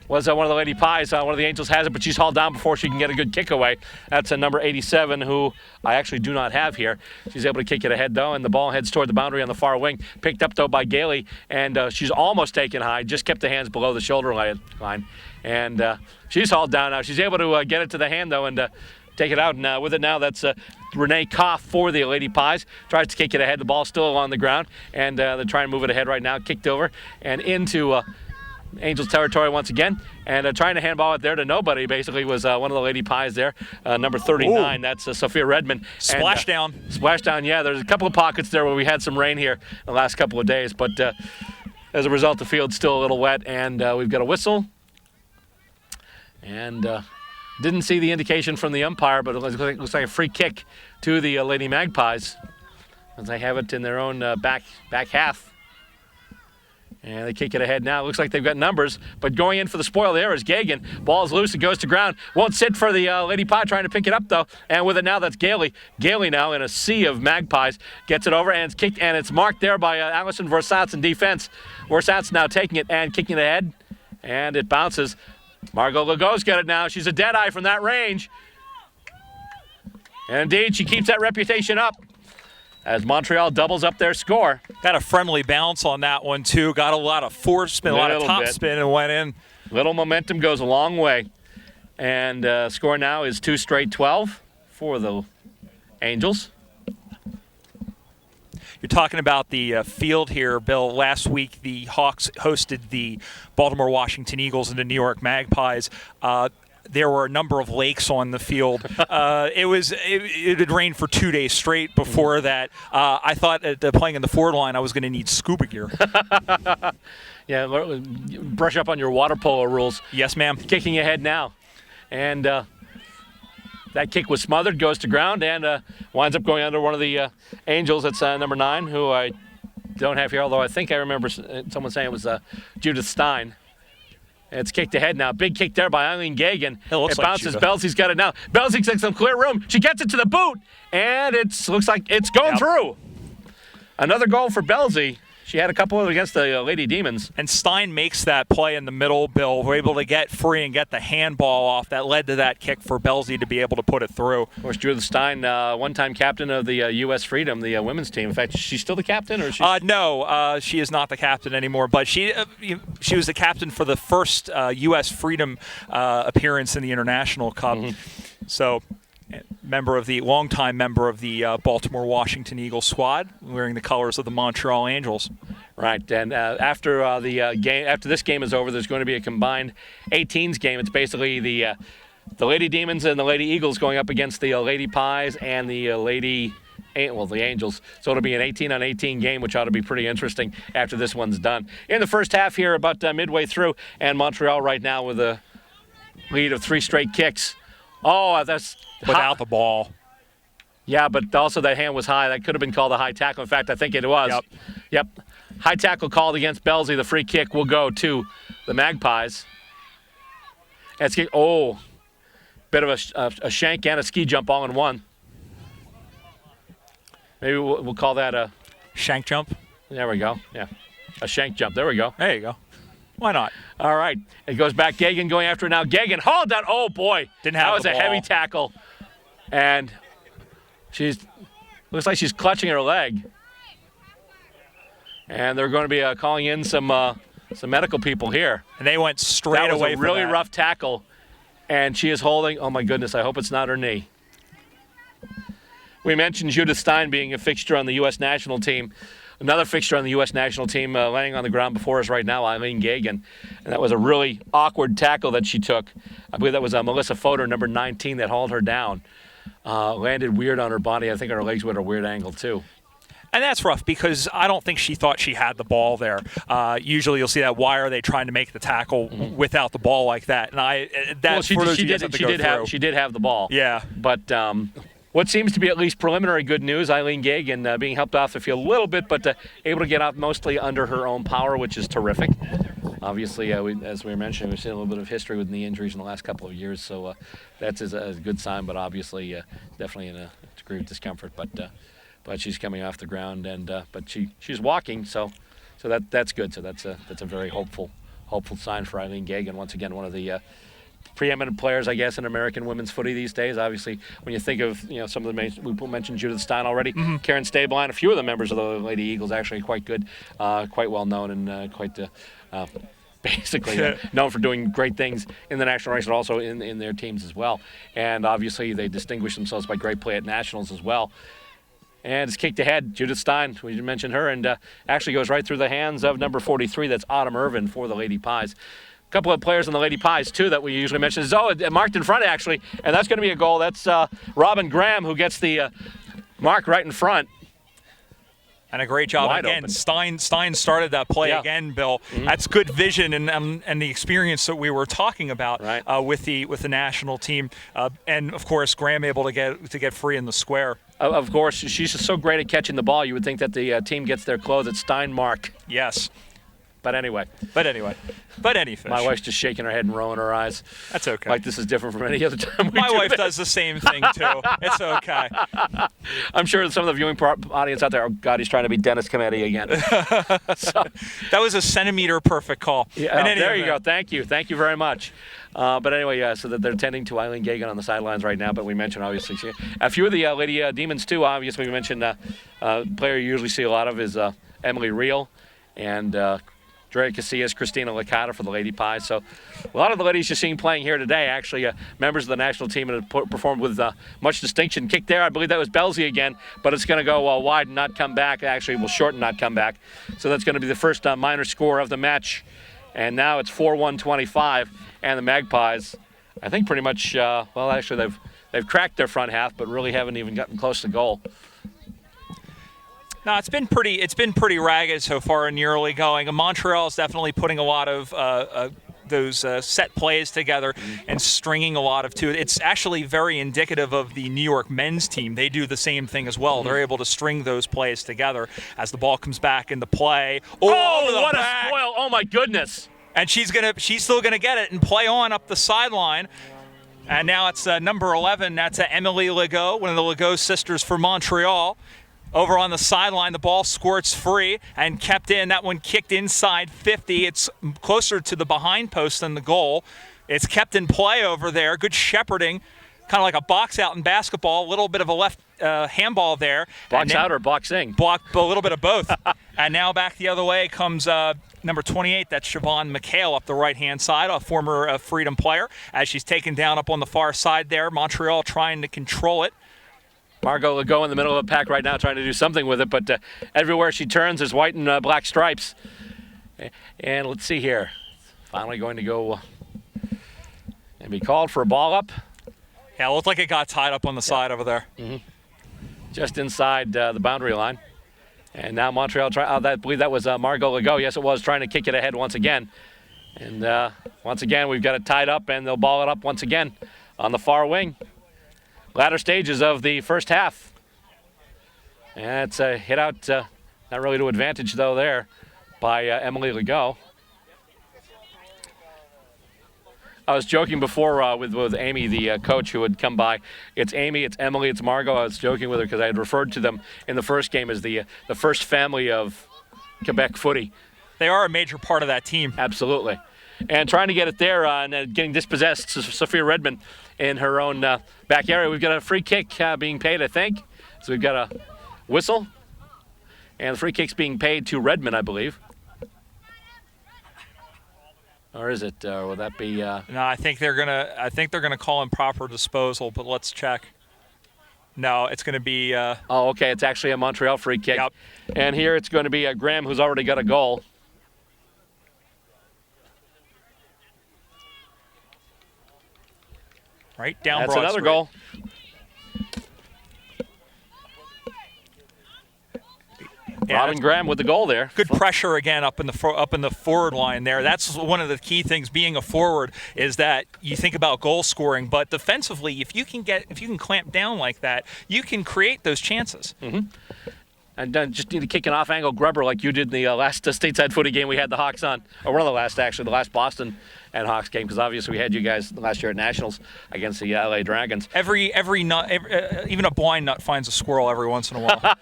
Was one of the Lady Pies. One of the Angels has it, but she's hauled down before she can get a good kick away. That's a number 87, who I actually do not have here. She's able to kick it ahead, though, and the ball heads toward the boundary on the far wing. Picked up, though, by Gailey, and she's almost taken high. Just kept the hands below the shoulder line. And she's hauled down now. She's able to get it to the hand, though, and take it out. And with it now, that's Renee Koff for the Lady Pies. Tries to kick it ahead. The ball's still on the ground, and they're trying to move it ahead right now. Kicked over and into Angels territory once again, and trying to handball it there to nobody. Basically, was one of the Lady Pies there, number 39. Ooh. That's Sophia Redmond. Splashdown. Splashdown. Yeah, there's a couple of pockets there where we had some rain here the last couple of days, but as a result, the field's still a little wet, and we've got a whistle. And didn't see the indication from the umpire, but it looks like a free kick to the Lady Magpies, as they have it in their own back half. And they kick it ahead now. It looks like they've got numbers, but going in for the spoil there is Gagan. Ball's loose. It goes to ground. Won't sit for the Lady Pie, trying to pick it up, though. And with it now, that's Gailey. Gailey now in a sea of Magpies. Gets it over, and it's kicked, and it's marked there by Allison Vorsatz in defense. Vorsatz now taking it and kicking it ahead, and it bounces. Margot Legault's got it now. She's a dead eye from that range. And indeed, she keeps that reputation up as Montreal doubles up their score. Got a friendly bounce on that one, too. Got a lot of force spin, a lot of top spin, and went in. Little momentum goes a long way. And score now is 2 straight 12 for the Angels. You're talking about the field here, Bill. Last week, the Hawks hosted the Baltimore Washington Eagles and the New York Magpies. There were a number of lakes on the field. It had rained for 2 days straight before that. I thought playing in the forward line, I was going to need scuba gear. Yeah, brush up on your water polo rules. Yes, ma'am. Kicking ahead now. And that kick was smothered, goes to ground, and winds up going under one of the Angels. That's number 9, who I don't have here, although I think I remember someone saying it was Judith Stein. It's kicked ahead now. Big kick there by Eileen Gagan. It bounces. Like Belzy's got it now. Belzy's got some clear room. She gets it to the boot, and it looks like it's going through. Another goal for Belzy. She had a couple against the Lady Demons. And Stein makes that play in the middle, Bill. We're able to get free and get the handball off. That led to that kick for Belzy to be able to put it through. Of course, Judith Stein, one-time captain of the U.S. Freedom, the women's team. In fact, she's still the captain? Or No, she is not the captain anymore. But she was the captain for the first U.S. Freedom appearance in the International Cup. Mm-hmm. So... longtime member of the Baltimore Washington Eagles squad, wearing the colors of the Montreal Angels. Right, and after this game is over, there's going to be a combined 18s game. It's basically the Lady Demons and the Lady Eagles going up against the Lady Pies and the the Angels. So it'll be an 18-on-18 game, which ought to be pretty interesting after this one's done. In the first half here, about midway through, and Montreal right now with a lead of 3 straight kicks. Oh, that's without the ball. Yeah, but also that hand was high. That could have been called a high tackle. In fact, I think it was. Yep. High tackle called against Belzy. The free kick will go to the Magpies. Bit of a shank and a ski jump all in one. Maybe we'll call that a shank jump. There we go. Yeah, a shank jump. There we go. There you go. Why not? All right. It goes back. Gagan going after it now. Gagan hauled that. Oh, boy. That was a heavy tackle. And looks like she's clutching her leg. And they're going to be calling in some medical people here. And they went straight away from that. That was a really rough tackle. And she is holding, oh, my goodness, I hope it's not her knee. We mentioned Judith Stein being a fixture on the U.S. national team. Another fixture on the U.S. national team laying on the ground before us right now, Eileen Gagan. And that was a really awkward tackle that she took. I believe that was Melissa Fodor, number 19, that hauled her down. Landed weird on her body. I think her legs were at a weird angle, too. And that's rough because I don't think she thought she had the ball there. Usually you'll see that. Why are they trying to make the tackle without the ball like that? And she did have the ball. Yeah. But what seems to be at least preliminary good news, Eileen Gagan being helped off the field a little bit, but able to get out mostly under her own power, which is terrific. Obviously, as we were mentioning, we've seen a little bit of history with knee injuries in the last couple of years, so that's a good sign, but obviously definitely in a degree of discomfort. But she's coming off the ground, and but she's walking, so that's good. So that's a very hopeful sign for Eileen Gagan. Once again, one of the preeminent players, I guess, in American women's footy these days. Obviously, when you think of some of the we mentioned Judith Stein already, Karen Stabline, a few of the members of the Lady Eagles actually quite good, quite well known, and quite basically known for doing great things in the national ranks, but also in their teams as well. And obviously, they distinguish themselves by great play at nationals as well. And it's kicked ahead. Judith Stein, we mentioned her, and actually goes right through the hands of number 43. That's Autumn Irvin for the Lady Pies. A couple of players on the Lady Pies, too, that we usually mention. Marked in front, actually, and that's going to be a goal. That's Robin Graham, who gets the mark right in front. And a great job. Wide Again, open. Stein started that play again, Bill. Mm-hmm. That's good vision and the experience that we were talking about with the national team. And, of course, Graham able to get free in the square. Of course, she's just so great at catching the ball. You would think that the team gets their clothes at Steinmark. Yes. But anyway. Any fish. My wife's just shaking her head and rolling her eyes. That's okay. Like this is different from any other time My wife does the same thing, too. It's okay. I'm sure some of the viewing audience out there, oh, God, he's trying to be Dennis Cometti again. That was a centimeter perfect call. Yeah, there you go. Thank you. Thank you very much. But anyway, so that they're tending to Eileen Gagan on the sidelines right now. But we mentioned, obviously, a few of the Lady Demons, too. Obviously, we mentioned player you usually see a lot of is Emily Reel and Drea Casillas, Christina Licata for the Lady Pies. So a lot of the ladies you're seeing playing here today, actually members of the national team and have performed with much distinction. Kick there, I believe that was Belzy again, but it's going to go wide and not come back. Actually, will shorten, not come back. So that's going to be the first minor score of the match. And now it's 4-1-25, and the Magpies, I think pretty much, well, actually they've cracked their front half, but really haven't even gotten close to goal. No, it's been pretty ragged so far in the early going. And Montreal is definitely putting a lot of those set plays together and stringing a lot of two. It's actually very indicative of the New York men's team. They do the same thing as well. They're able to string those plays together as the ball comes back into play. Oh, what a spoil! Oh my goodness! And she's still gonna get it and play on up the sideline. And now it's number 11. That's Emily Legault, one of the Legault sisters for Montreal. Over on the sideline, the ball squirts free and kept in. That one kicked inside 50. It's closer to the behind post than the goal. It's kept in play over there. Good shepherding, kind of like a box out in basketball. A little bit of a left handball there. Box out or boxing? A little bit of both. And now back the other way comes number 28. That's Siobhan McHale up the right-hand side, a former Freedom player. As she's taken down up on the far side there, Montreal trying to control it. Margot Legault in the middle of the pack right now trying to do something with it, but everywhere she turns there's white and black stripes. And let's see here. Finally going to go and be called for a ball up. Yeah, it looked like it got tied up on the side over there. Mm-hmm. Just inside the boundary line. And now Montreal, I believe that was Margot Legault. Yes, it was, trying to kick it ahead once again. And once again, we've got it tied up, and they'll ball it up once again on the far wing. Latter stages of the first half. And it's a hit out, not really to advantage though there, by Emily Legault. I was joking before with Amy, the coach who had come by. It's Amy, it's Emily, it's Margot. I was joking with her because I had referred to them in the first game as the first family of Quebec footy. They are a major part of that team. Absolutely. And trying to get it there and getting dispossessed, Sophia Redmond in her own back area. We've got a free kick being paid, I think. So we've got a whistle. And the free kick's being paid to Redmond, I believe. Or is it? Will that be? No, I think they're gonna call improper disposal. But let's check. No, it's gonna be. Oh, okay. It's actually a Montreal free kick. Yep. And here it's going to be Graham, who's already got a goal. Right down. That's Broad another Street. goal. Yeah, Robin Graham with the goal there. Good pressure again up in the forward line there. That's one of the key things being a forward is that you think about goal scoring, but defensively, if you can clamp down like that, you can create those chances. Mm-hmm. And just need to kick an off-angle grubber like you did in the last Stateside Footy game we had the Hawks on, or one of the last actually, the last Boston and Hawks game, because obviously we had you guys last year at Nationals against the LA Dragons. Every nut, even a blind nut finds a squirrel every once in a while.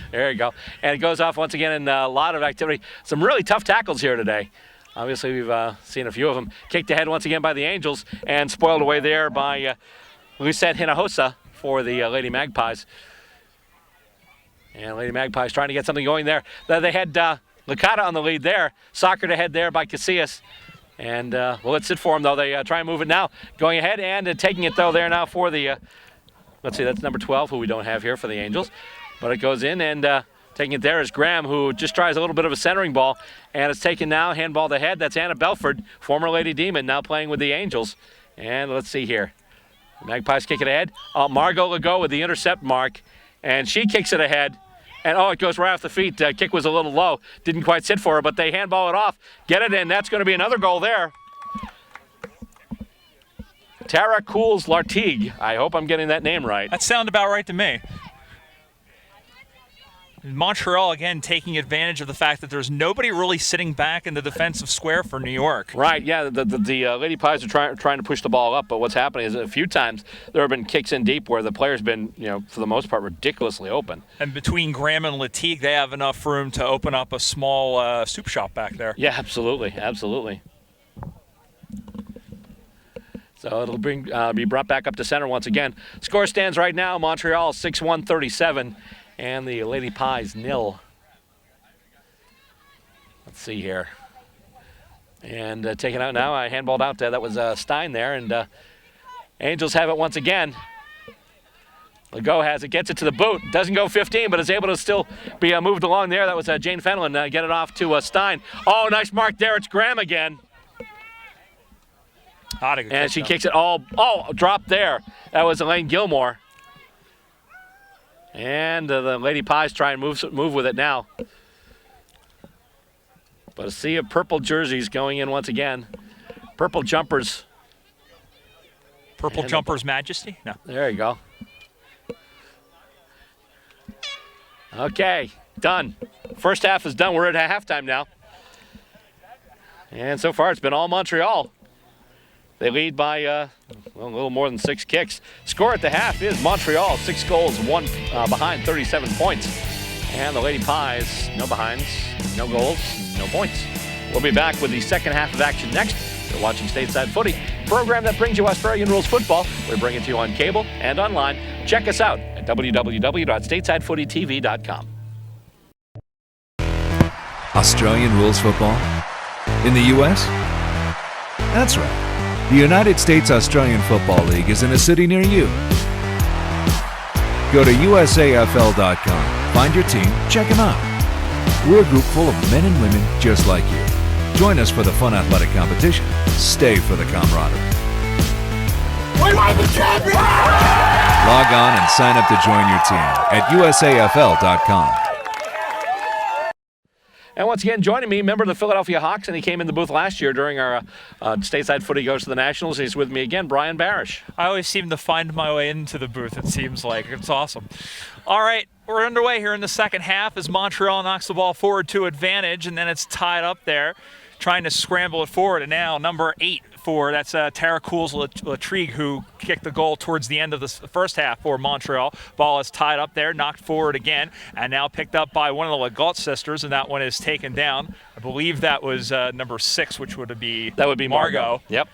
There you go. And it goes off once again in a lot of activity. Some really tough tackles here today. Obviously we've seen a few of them. Kicked ahead once again by the Angels and spoiled away there by Lucette Hinojosa for the Lady Magpies. And Lady Magpies trying to get something going there. They had Licata on the lead there. Soccer ahead there by Casillas. And well, let's sit for them, though. They try and move it now. Going ahead and taking it, though, there now for the let's see, that's number 12, who we don't have here for the Angels. But it goes in, and taking it there is Graham, who just tries a little bit of a centering ball, and it's taken now, handball to head. That's Anna Belford, former Lady Demon, now playing with the Angels. And let's see here. Magpies kick it ahead. Margot Legault with the intercept mark, and she kicks it ahead. And, it goes right off the feet. Kick was a little low. Didn't quite sit for her, but they handball it off. Get it in. That's going to be another goal there. Tara Cools-Lartigue. I hope I'm getting that name right. That sounded about right to me. Montreal, again, taking advantage of the fact that there's nobody really sitting back in the defensive square for New York. Right, yeah, the Lady Pies are trying to push the ball up, but what's happening is a few times there have been kicks in deep where the player's been, for the most part, ridiculously open. And between Graham and Latigue, they have enough room to open up a small soup shop back there. Yeah, absolutely, absolutely. So it'll be brought back up to center once again. Score stands right now, Montreal 6-1-37. And the Lady Pies 0. Let's see here. And taken out now, handballed out. That was Stein there. And Angels have it once again. Legault has it, gets it to the boot. Doesn't go 15, but is able to still be moved along there. That was Jane Fenelon. Get it off to Stein. Oh, nice mark there. It's Graham again. And she kicks it all. Oh, drop there. That was Elaine Gilmore. And the Lady Pies try and move with it now. But a sea of purple jerseys going in once again. Purple jumpers. Purple jumpers majesty? No. There you go. Okay, done. First half is done. We're at halftime now. And so far it's been all Montreal. They lead by a little more than 6 kicks. Score at the half is Montreal, 6 goals, 1 behind, 37 points. And the Lady Pies, no behinds, no goals, no points. We'll be back with the second half of action next. You're watching Stateside Footy, program that brings you Australian rules football. We bring it to you on cable and online. Check us out at www.statesidefootytv.com. Australian rules football? In the U.S.? That's right. The United States Australian Football League is in a city near you. Go to USAFL.com, find your team, check them out. We're a group full of men and women just like you. Join us for the fun athletic competition. Stay for the camaraderie. We are the champions! Log on and sign up to join your team at USAFL.com. And once again, joining me, member of the Philadelphia Hawks, and he came in the booth last year during our Stateside Footy Goes to the Nationals. He's with me again, Brian Barish. I always seem to find my way into the booth, it seems like. It's awesome. All right, we're underway here in the second half as Montreal knocks the ball forward to advantage, and then it's tied up there, trying to scramble it forward. And now number 8 that's Tara Cools-Lartigue, who kicked the goal towards the end of the first half for Montreal. Ball is tied up there, knocked forward again, and now picked up by one of the Legault sisters, and that one is taken down. I believe that was number 6, which would be Margot. Yep.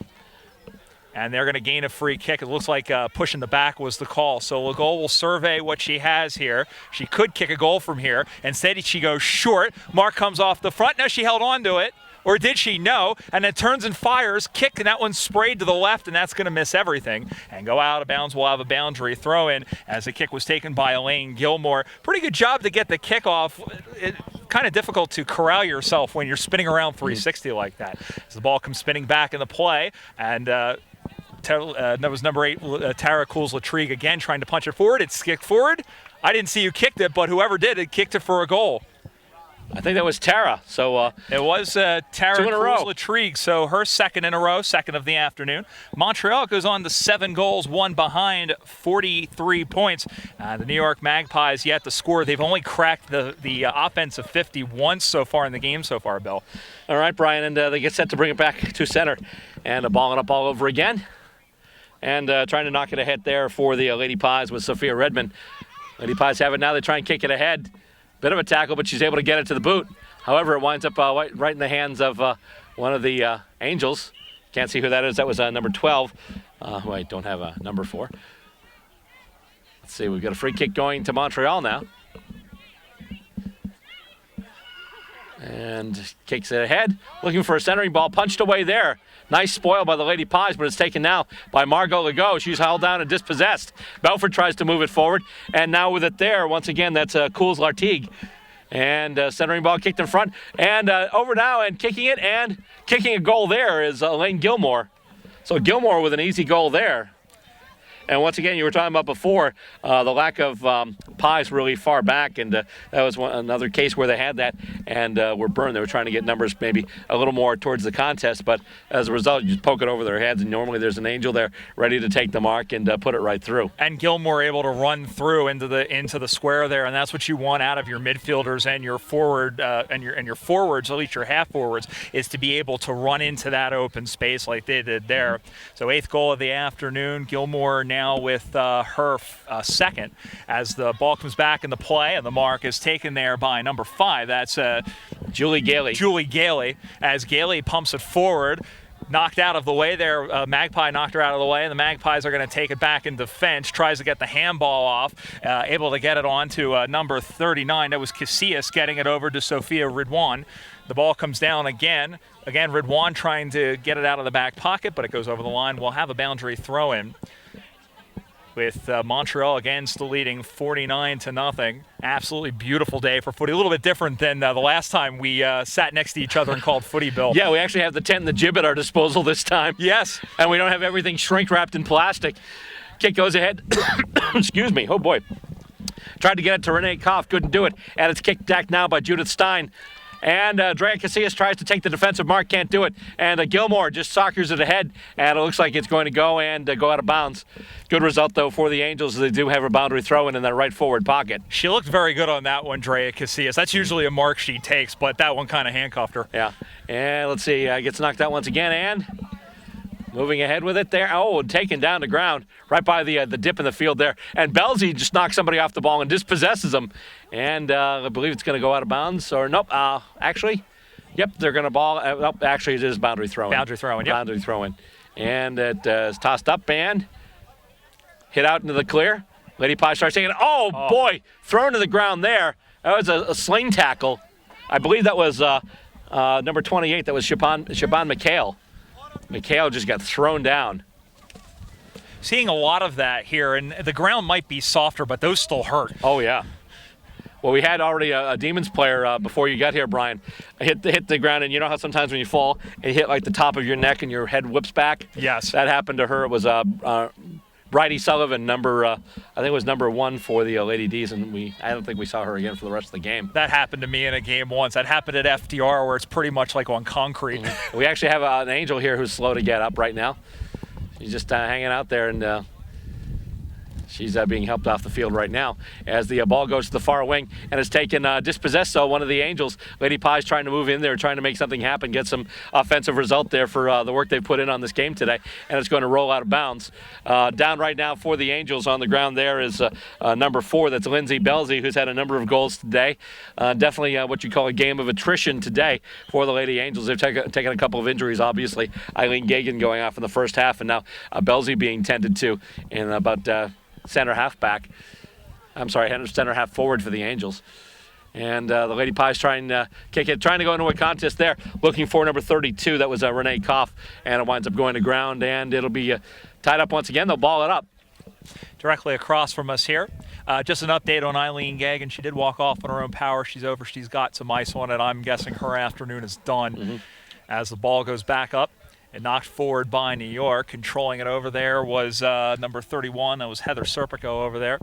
And they're going to gain a free kick. It looks like pushing the back was the call. So Legault will survey what she has here. She could kick a goal from here. Instead, she goes short. Mark comes off the front. No, she held on to it. Or did she? No. And then turns and fires, kick, and that one's sprayed to the left, and that's going to miss everything and go out of bounds. We'll have a boundary throw in as the kick was taken by Elaine Gilmore. Pretty good job to get the kick off. It's kind of difficult to corral yourself when you're spinning around 360 like that. As the ball comes spinning back in the play, and that was number 8, Tara Cools-Lartigue, again trying to punch it forward. It's kicked forward. I didn't see who kicked it, but whoever did it kicked it for a goal. I think that was Tara. So it was Tara Cools-Lartigue, so her second in a row, second of the afternoon. Montreal goes on to 7 goals, 1 behind, 43 points. The New York Magpies yet to score. They've only cracked the offense of 50 once so far in the game so far, Bill. All right, Brian, and they get set to bring it back to center. And balling up all over again. And trying to knock it ahead there for the Lady Pies with Sophia Redmond. Lady Pies have it now. They try and kick it ahead. Bit of a tackle, but she's able to get it to the boot. However, it winds up right in the hands of one of the Angels. Can't see who that is. That was number 12, who I don't have a number for. Let's see. We've got a free kick going to Montreal now. And kicks it ahead, looking for a centering ball, punched away there. Nice spoil by the Lady Pies, but it's taken now by Margot Legault. She's held down and dispossessed. Belford tries to move it forward, and now with it there, once again, that's Cools Lartigue. And centering ball kicked in front, and over now, and kicking it, and kicking a goal there is Elaine Gilmore. So Gilmore with an easy goal there. And once again, you were talking about before the lack of pies really far back, and that was another case where they had that and were burned. They were trying to get numbers maybe a little more towards the contest, but as a result, you just poke it over their heads, and normally there's an Angel there ready to take the mark and put it right through. And Gilmore able to run through into the square there, and that's what you want out of your midfielders and your forward and your forwards, at least your half forwards, is to be able to run into that open space like they did there. So 8th goal of the afternoon. Gilmore now with her second as the ball comes back in the play, and the mark is taken there by number 5. That's Julie Gailey. Julie Gailey, as Gailey pumps it forward. Knocked out of the way there. Magpie knocked her out of the way, and the Magpies are going to take it back in defense. Tries to get the handball off, able to get it on to number 39. That was Casillas getting it over to Sophia Ridwan. The ball comes down again. Again, Ridwan trying to get it out of the back pocket, but it goes over the line. We'll have a boundary throw in, with Montreal again still leading 49-0. Absolutely beautiful day for footy. A little bit different than the last time we sat next to each other and called footy, Bill. Yeah, we actually have the tent and the jib at our disposal this time. Yes. And we don't have everything shrink-wrapped in plastic. Kick goes ahead. Excuse me. Oh, boy. Tried to get it to Renee Koff. Couldn't do it. And it's kicked back now by Judith Stein. And Drea Casillas tries to take the defensive mark, can't do it. And Gilmore just soccers it ahead, and it looks like it's going to go and go out of bounds. Good result, though, for the Angels. They do have a boundary throw in that right forward pocket. She looked very good on that one, Drea Casillas. That's usually a mark she takes, but that one kind of handcuffed her. Yeah. And let's see, gets knocked out once again, and moving ahead with it there. Oh, taken down to ground right by the dip in the field there. And Belzy just knocks somebody off the ball and dispossesses them. And I believe it's going to go out of bounds. Or nope, actually, yep, they're going to ball. Nope, actually, it is boundary throwing. Boundary throwing, yep. Boundary throwing. And it is tossed up and hit out into the clear. Lady Pie starts taking it. Oh, boy, thrown to the ground there. That was a sling tackle. I believe that was number 28. That was Shaban McHale. McHale just got thrown down. Seeing a lot of that here, and the ground might be softer, but those still hurt. Oh, yeah. Well, we had already a Demons player before you got here, Brian, hit the ground, and you know how sometimes when you fall, it hit like the top of your neck and your head whips back? Yes. That happened to her. It was Bridie Sullivan, I think it was number 1 for the Lady D's, and I don't think we saw her again for the rest of the game. That happened to me in a game once. That happened at FDR, where it's pretty much like on concrete. Mm-hmm. We actually have an Angel here who's slow to get up right now. She's just hanging out there, and she's being helped off the field right now as the ball goes to the far wing and is taken dispossessed. So one of the Angels, Lady Pie's trying to move in there, trying to make something happen, get some offensive result there for the work they've put in on this game today, and it's going to roll out of bounds. Down right now for the Angels on the ground there is number 4. That's Lindsay Belzy, who's had a number of goals today. Definitely what you call a game of attrition today for the Lady Angels. They've taken a couple of injuries, obviously. Eileen Gagan going off in the first half, and now Belzy being tended to in about center half forward for the Angels. And the Lady Pies trying to kick it, trying to go into a contest there, looking for number 32. That was Renee Koff, and it winds up going to ground, and it'll be tied up once again. They'll ball it up. Directly across from us here. Just an update on Eileen Gagan. She did walk off on her own power. She's over. She's got some ice on it. I'm guessing her afternoon is done. Mm-hmm. As the ball goes back up and knocked forward by New York. Controlling it over there was number 31. That was Heather Serpico over there.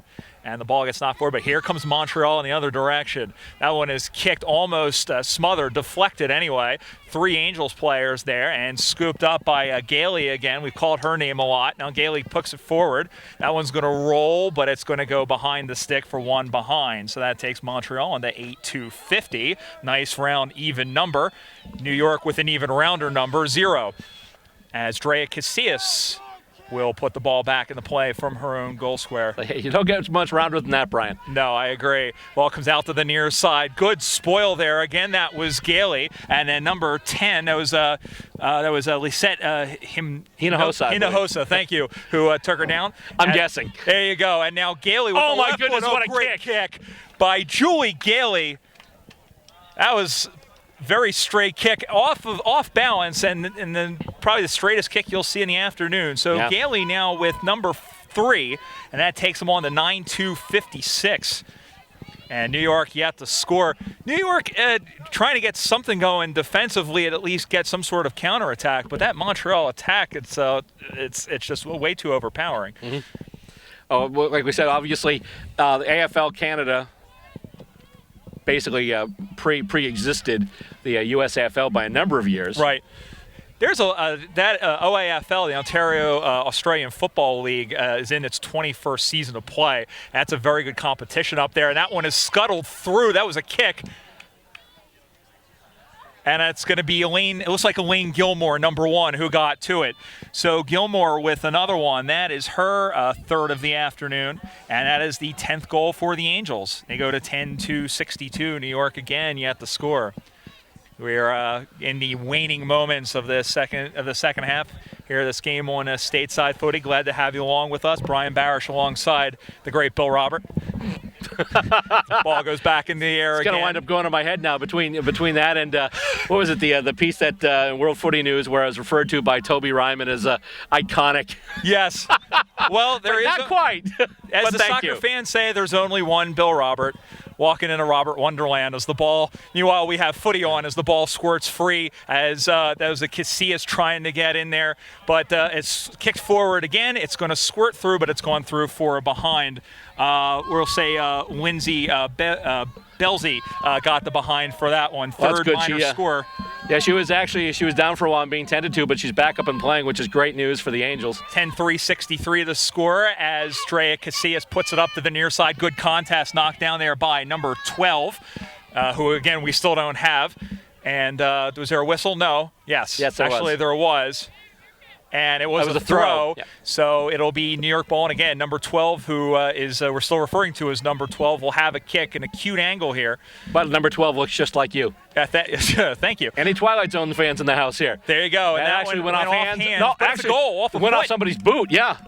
And the ball gets knocked forward. But here comes Montreal in the other direction. That one is kicked, almost smothered, deflected anyway. 3 Angels players there and scooped up by Gailey again. We've called her name a lot. Now Gailey puts it forward. That one's going to roll, but it's going to go behind the stick for one behind. So that takes Montreal on to 8-2-50. Nice round, even number. New York with an even rounder number, 0. As Drea Casillas will put the ball back in the play from her own goal square. You don't get much rounder than that, Brian. No, I agree. Ball comes out to the near side. Good spoil there. Again, that was Gailey. And then number 10, that was Lisette Hinojosa, thank you, who took her down. I'm guessing. There you go. And now Gailey with oh the my left goodness, foot. what a kick by Julie Gailey. That was very straight kick off balance, and then probably the straightest kick you'll see in the afternoon. So Yeah. Gailey now with number 3, and that takes them on to 9-2-56. And New York yet to score. New York trying to get something going defensively, at least get some sort of counterattack. But that Montreal attack, it's just way too overpowering. Mm-hmm. Oh, well, like we said, obviously, the AFL Canada basically pre-existed the USAFL by a number of years. Right. There's that OAFL, the Ontario Australian Football League, is in its 21st season of play. That's a very good competition up there, and that one is scuttled through. That was a kick. And it's going to be Elaine, it looks like Elaine Gilmore, number 1, who got to it. So Gilmore with another one. That is her third of the afternoon, and that is the 10th goal for the Angels. They go to 10-62. New York again yet to score. We're in the waning moments of the second half here. This game on Stateside Footy. Glad to have you along with us. Brian Barish alongside the great Bill Robert. The ball goes back in the air. It's going to wind up going to my head now between that and what was it, the piece that in World Footy News where I was referred to by Toby Ryman as iconic. Yes. Well, there is not quite. As but the thank soccer you. fans say, there's only one Bill Robert. Walking into Robert Wonderland as the ball. Meanwhile, we have footy on as the ball squirts free as that was a Casillas trying to get in there, but it's kicked forward again. It's going to squirt through, but it's gone through for a behind. We'll say Lindsay Belzy got the behind for that one. Well, Third good. minor score. Yeah, she was down for a while and being tended to, but she's back up and playing, which is great news for the Angels. 10-3-63 the score as Drea Casillas puts it up to the near side. Good contest knocked down there by number 12, who, again, we still don't have. And was there a whistle? No. Yes. Yes, there Actually, was. there was. And it was a throw. Yeah. So it'll be New York ball. And again, number 12, who we're still referring to as number 12, will have a kick, an acute angle here. But number 12 looks just like you. Thank you. Any Twilight Zone fans in the house here? There you go. That actually one went off hands. No, but actually, goal off a went foot. off somebody's boot. Yeah.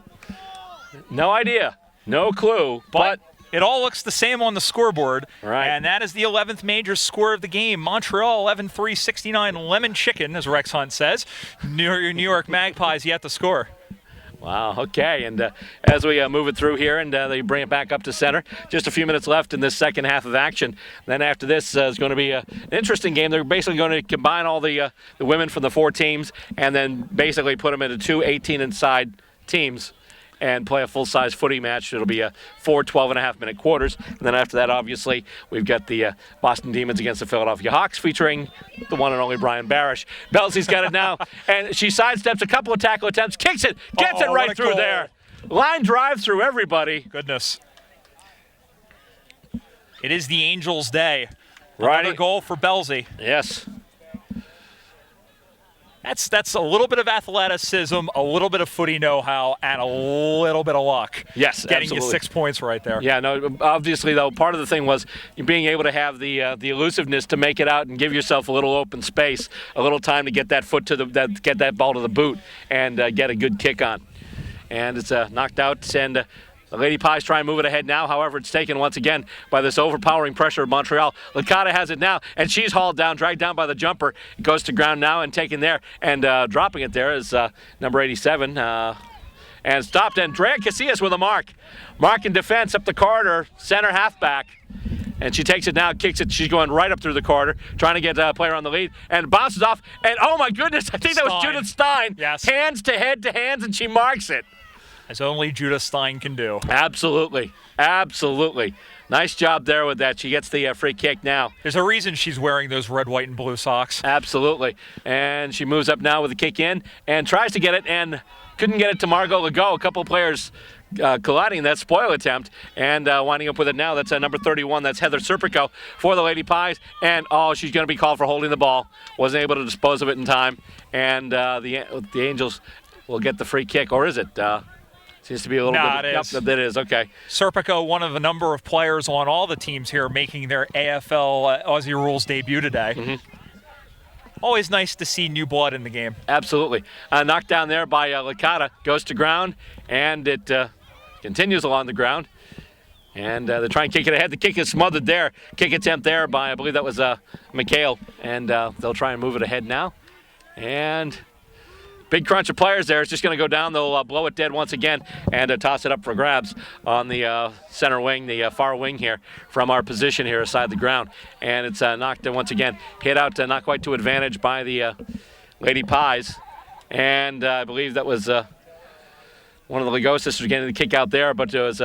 No idea. No clue. But it all looks the same on the scoreboard. Right. And that is the 11th major score of the game. Montreal 11-3-69 lemon chicken, as Rex Hunt says. New York Magpies yet to score. Wow, okay, and as we move it through here and they bring it back up to center, just a few minutes left in this second half of action. Then after this is going to be an interesting game. They're basically going to combine all the women from the 4 teams and then basically put them into 2 18-inside teams and play a full-size footy match. It'll be 4 12.5-minute quarters. And then after that, obviously, we've got the Boston Demons against the Philadelphia Hawks featuring the one and only Brian Barish. Belzy's got it now, and she sidesteps a couple of tackle attempts, kicks it, gets it right through there. Line drive through everybody. Goodness. It is the Angels' day. Right. Another goal for Belzy. Yes. That's a little bit of athleticism, a little bit of footy know-how, and a little bit of luck. Yes, Getting absolutely. you 6 points right there. Yeah, no, obviously, though, part of the thing was you being able to have the elusiveness to make it out and give yourself a little open space, a little time to get that foot to get that ball to the boot and get a good kick on. And it's knocked out, and the Lady Pies try and move it ahead now. However, it's taken once again by this overpowering pressure of Montreal. Licata has it now, and she's hauled down, dragged down by the jumper. It goes to ground now and taken there, and dropping it there is number 87. And stopped, and Drea Casillas with a mark. Mark in defense up the corridor, center halfback. And she takes it now, kicks it. She's going right up through the corridor, trying to get a player on the lead, and bounces off. And oh my goodness, I think that was Judith Stein. Yes. Hands to head to hands, and she marks it. As only Judith Stein can do. Absolutely. Absolutely. Nice job there with that. She gets the free kick now. There's a reason she's wearing those red, white, and blue socks. Absolutely. And she moves up now with a kick in and tries to get it and couldn't get it to Margot Legault. A couple players colliding in that spoil attempt and winding up with it now. That's number 31. That's Heather Serpico for the Lady Pies. And, she's going to be called for holding the ball. Wasn't able to dispose of it in time. And the Angels will get the free kick. Or is it? Seems to be a little bit. It is. Yep, it is. Okay. Serpico, one of a number of players on all the teams here making their AFL Aussie Rules debut today. Mm-hmm. Always nice to see new blood in the game. Absolutely. Knocked down there by Licata. Goes to ground, and it continues along the ground. And they try and kick it ahead. The kick is smothered there. Kick attempt there by, I believe that was McHale. And they'll try and move it ahead now. And big crunch of players there. It's just going to go down. They'll blow it dead once again and toss it up for grabs on the center wing, the far wing here from our position here aside the ground. And it's knocked once again. Hit out not quite to advantage by the Lady Pies. And I believe that was one of the Legault sisters getting the kick out there, but it was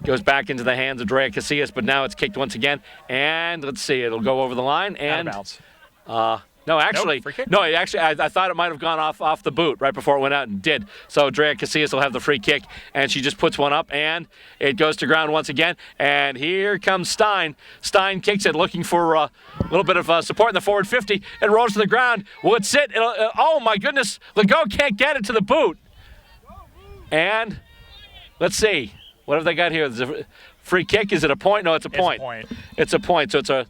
goes back into the hands of Drea Casillas, but now it's kicked once again. And let's see, it'll go over the line. And out of bounds. No, actually, Nope, I thought it might have gone off the boot right before it went out and did. So Drea Casillas will have the free kick, and she just puts one up, and it goes to ground once again. And here comes Stein. Stein kicks it, looking for a little bit of support in the forward 50, and rolls to the ground. Will it sit? Oh my goodness, Legault can't get it to the boot. And let's see, what have they got here? There's a free kick. Is it a point? No, it's a point. It's a point. So it's a.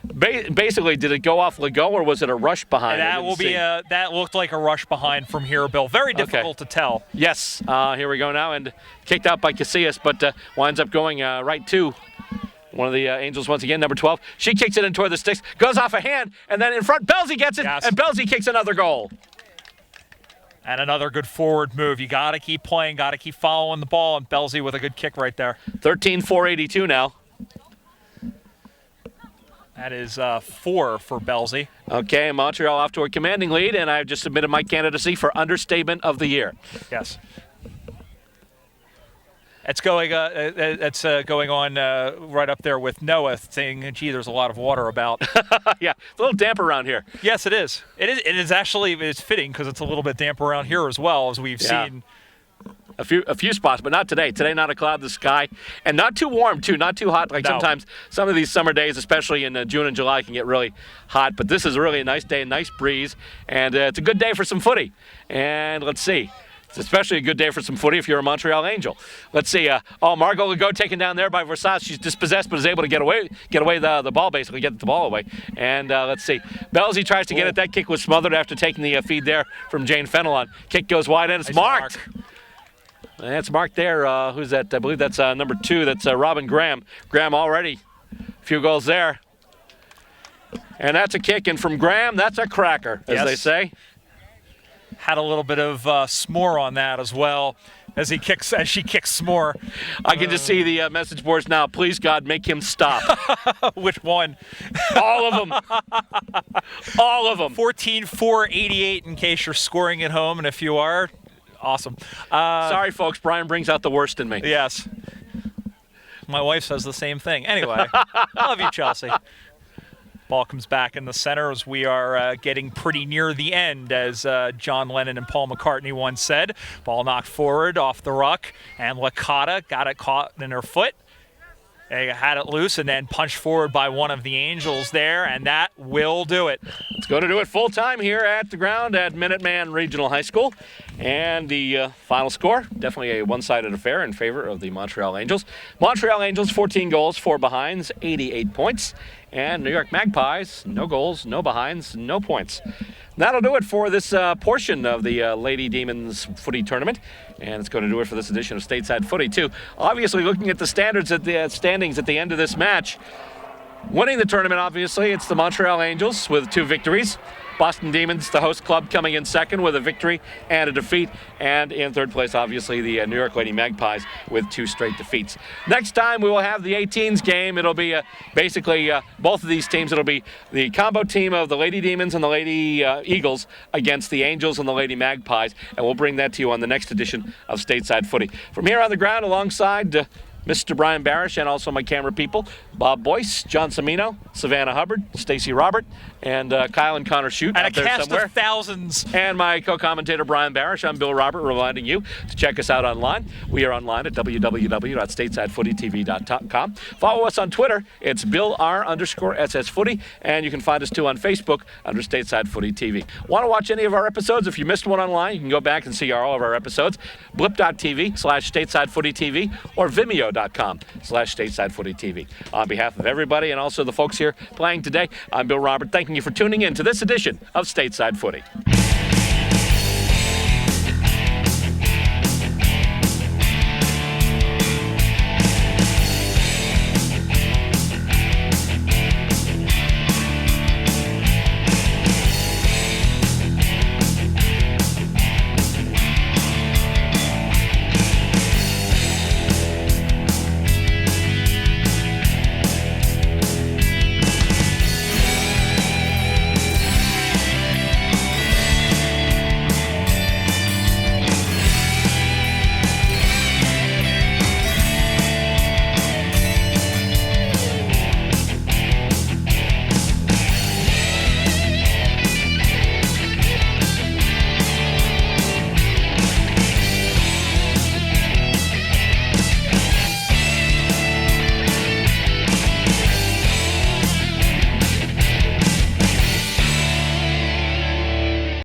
Basically, did it go off Legault or was it a rush behind? That looked like a rush behind from here, Bill. Very difficult to tell. Yes, here we go now, and kicked out by Casillas, but winds up going right to one of the Angels once again, number 12. She kicks it in toward the sticks, goes off a hand, and then in front, Belzy gets it, and Belzy kicks another goal. And another good forward move. You got to keep playing, got to keep following the ball, and Belzy with a good kick right there. 13-4-82 now. That is 4 for Belzy. Okay, Montreal off to a commanding lead, and I've just submitted my candidacy for understatement of the year. Yes. It's going on right up there with Noah, saying, "Gee, there's a lot of water about." Yeah, it's a little damp around here. Yes, it is. It is actually fitting because it's a little bit damp around here as well, as we've seen. A few spots, but not today. Today, not a cloud in the sky, and not too warm too, not too hot. Like sometimes some of these summer days, especially in June and July, can get really hot. But this is really a nice day, a nice breeze, and it's a good day for some footy. And let's see. It's especially a good day for some footy if you're a Montreal Angel. Let's see. Margot Legault taken down there by Versailles. She's dispossessed, but is able to get away the ball, basically, get the ball away. And let's see. Belzy tries to get it. That kick was smothered after taking the feed there from Jane Fenelon. Kick goes wide, and it's marked. And it's marked there. Who's that? I believe that's number 2. That's Robin Graham. Graham already a few goals there. And that's a kick. And from Graham, that's a cracker, as they say. Had a little bit of s'more on that as well, as she kicks s'more. I can just see the message boards now. Please, God, make him stop. Which one? All of them. All of them. 14-4-88 in case you're scoring at home, and if you are, awesome. Sorry, folks. Brian brings out the worst in me. Yes. My wife says the same thing. Anyway, love you, Chelsea. Ball comes back in the center as we are getting pretty near the end, as John Lennon and Paul McCartney once said. Ball knocked forward off the ruck, and Licata got it caught in her foot. They had it loose and then punched forward by one of the Angels there, and that will do it. It's going to do it full time here at the ground at Minuteman Regional High School. And the final score, definitely a one-sided affair in favor of the Montreal Angels. Montreal Angels, 14 goals, 4 behinds, 88 points. And New York Magpies, no goals, no behinds, no points. That'll do it for this portion of the Lady Demons Footy Tournament. And it's going to do it for this edition of Stateside Footy, too. Obviously, looking at the standings at the end of this match, winning the tournament, obviously, it's the Montreal Angels with 2 victories. Boston Demons, the host club, coming in second with a victory and a defeat. And in third place, obviously, the New York Lady Magpies with 2 straight defeats. Next time, we will have the 18s game. It'll be basically both of these teams. It'll be the combo team of the Lady Demons and the Lady Eagles against the Angels and the Lady Magpies. And we'll bring that to you on the next edition of Stateside Footy. From here on the ground, alongside Mr. Brian Barish and also my camera people, Bob Boyce, John Cimino, Savannah Hubbard, Stacy Robert, and Kyle and Connor Shute and out there cast somewhere. Of thousands. And my co-commentator Brian Barish. I'm Bill Robert, reminding you to check us out online. We are online at www.statesidefootytv.com. Follow us on Twitter. It's BillR_SS and you can find us too on Facebook under Stateside Footy TV. Want to watch any of our episodes? If you missed one online, you can go back and see all of our episodes. blip.tv/StatesideFootyTV or Vimeo.com/StatesideFootyTV. On behalf of everybody and also the folks here playing today, I'm Bill Robert, thanking you for tuning in to this edition of Stateside Footy.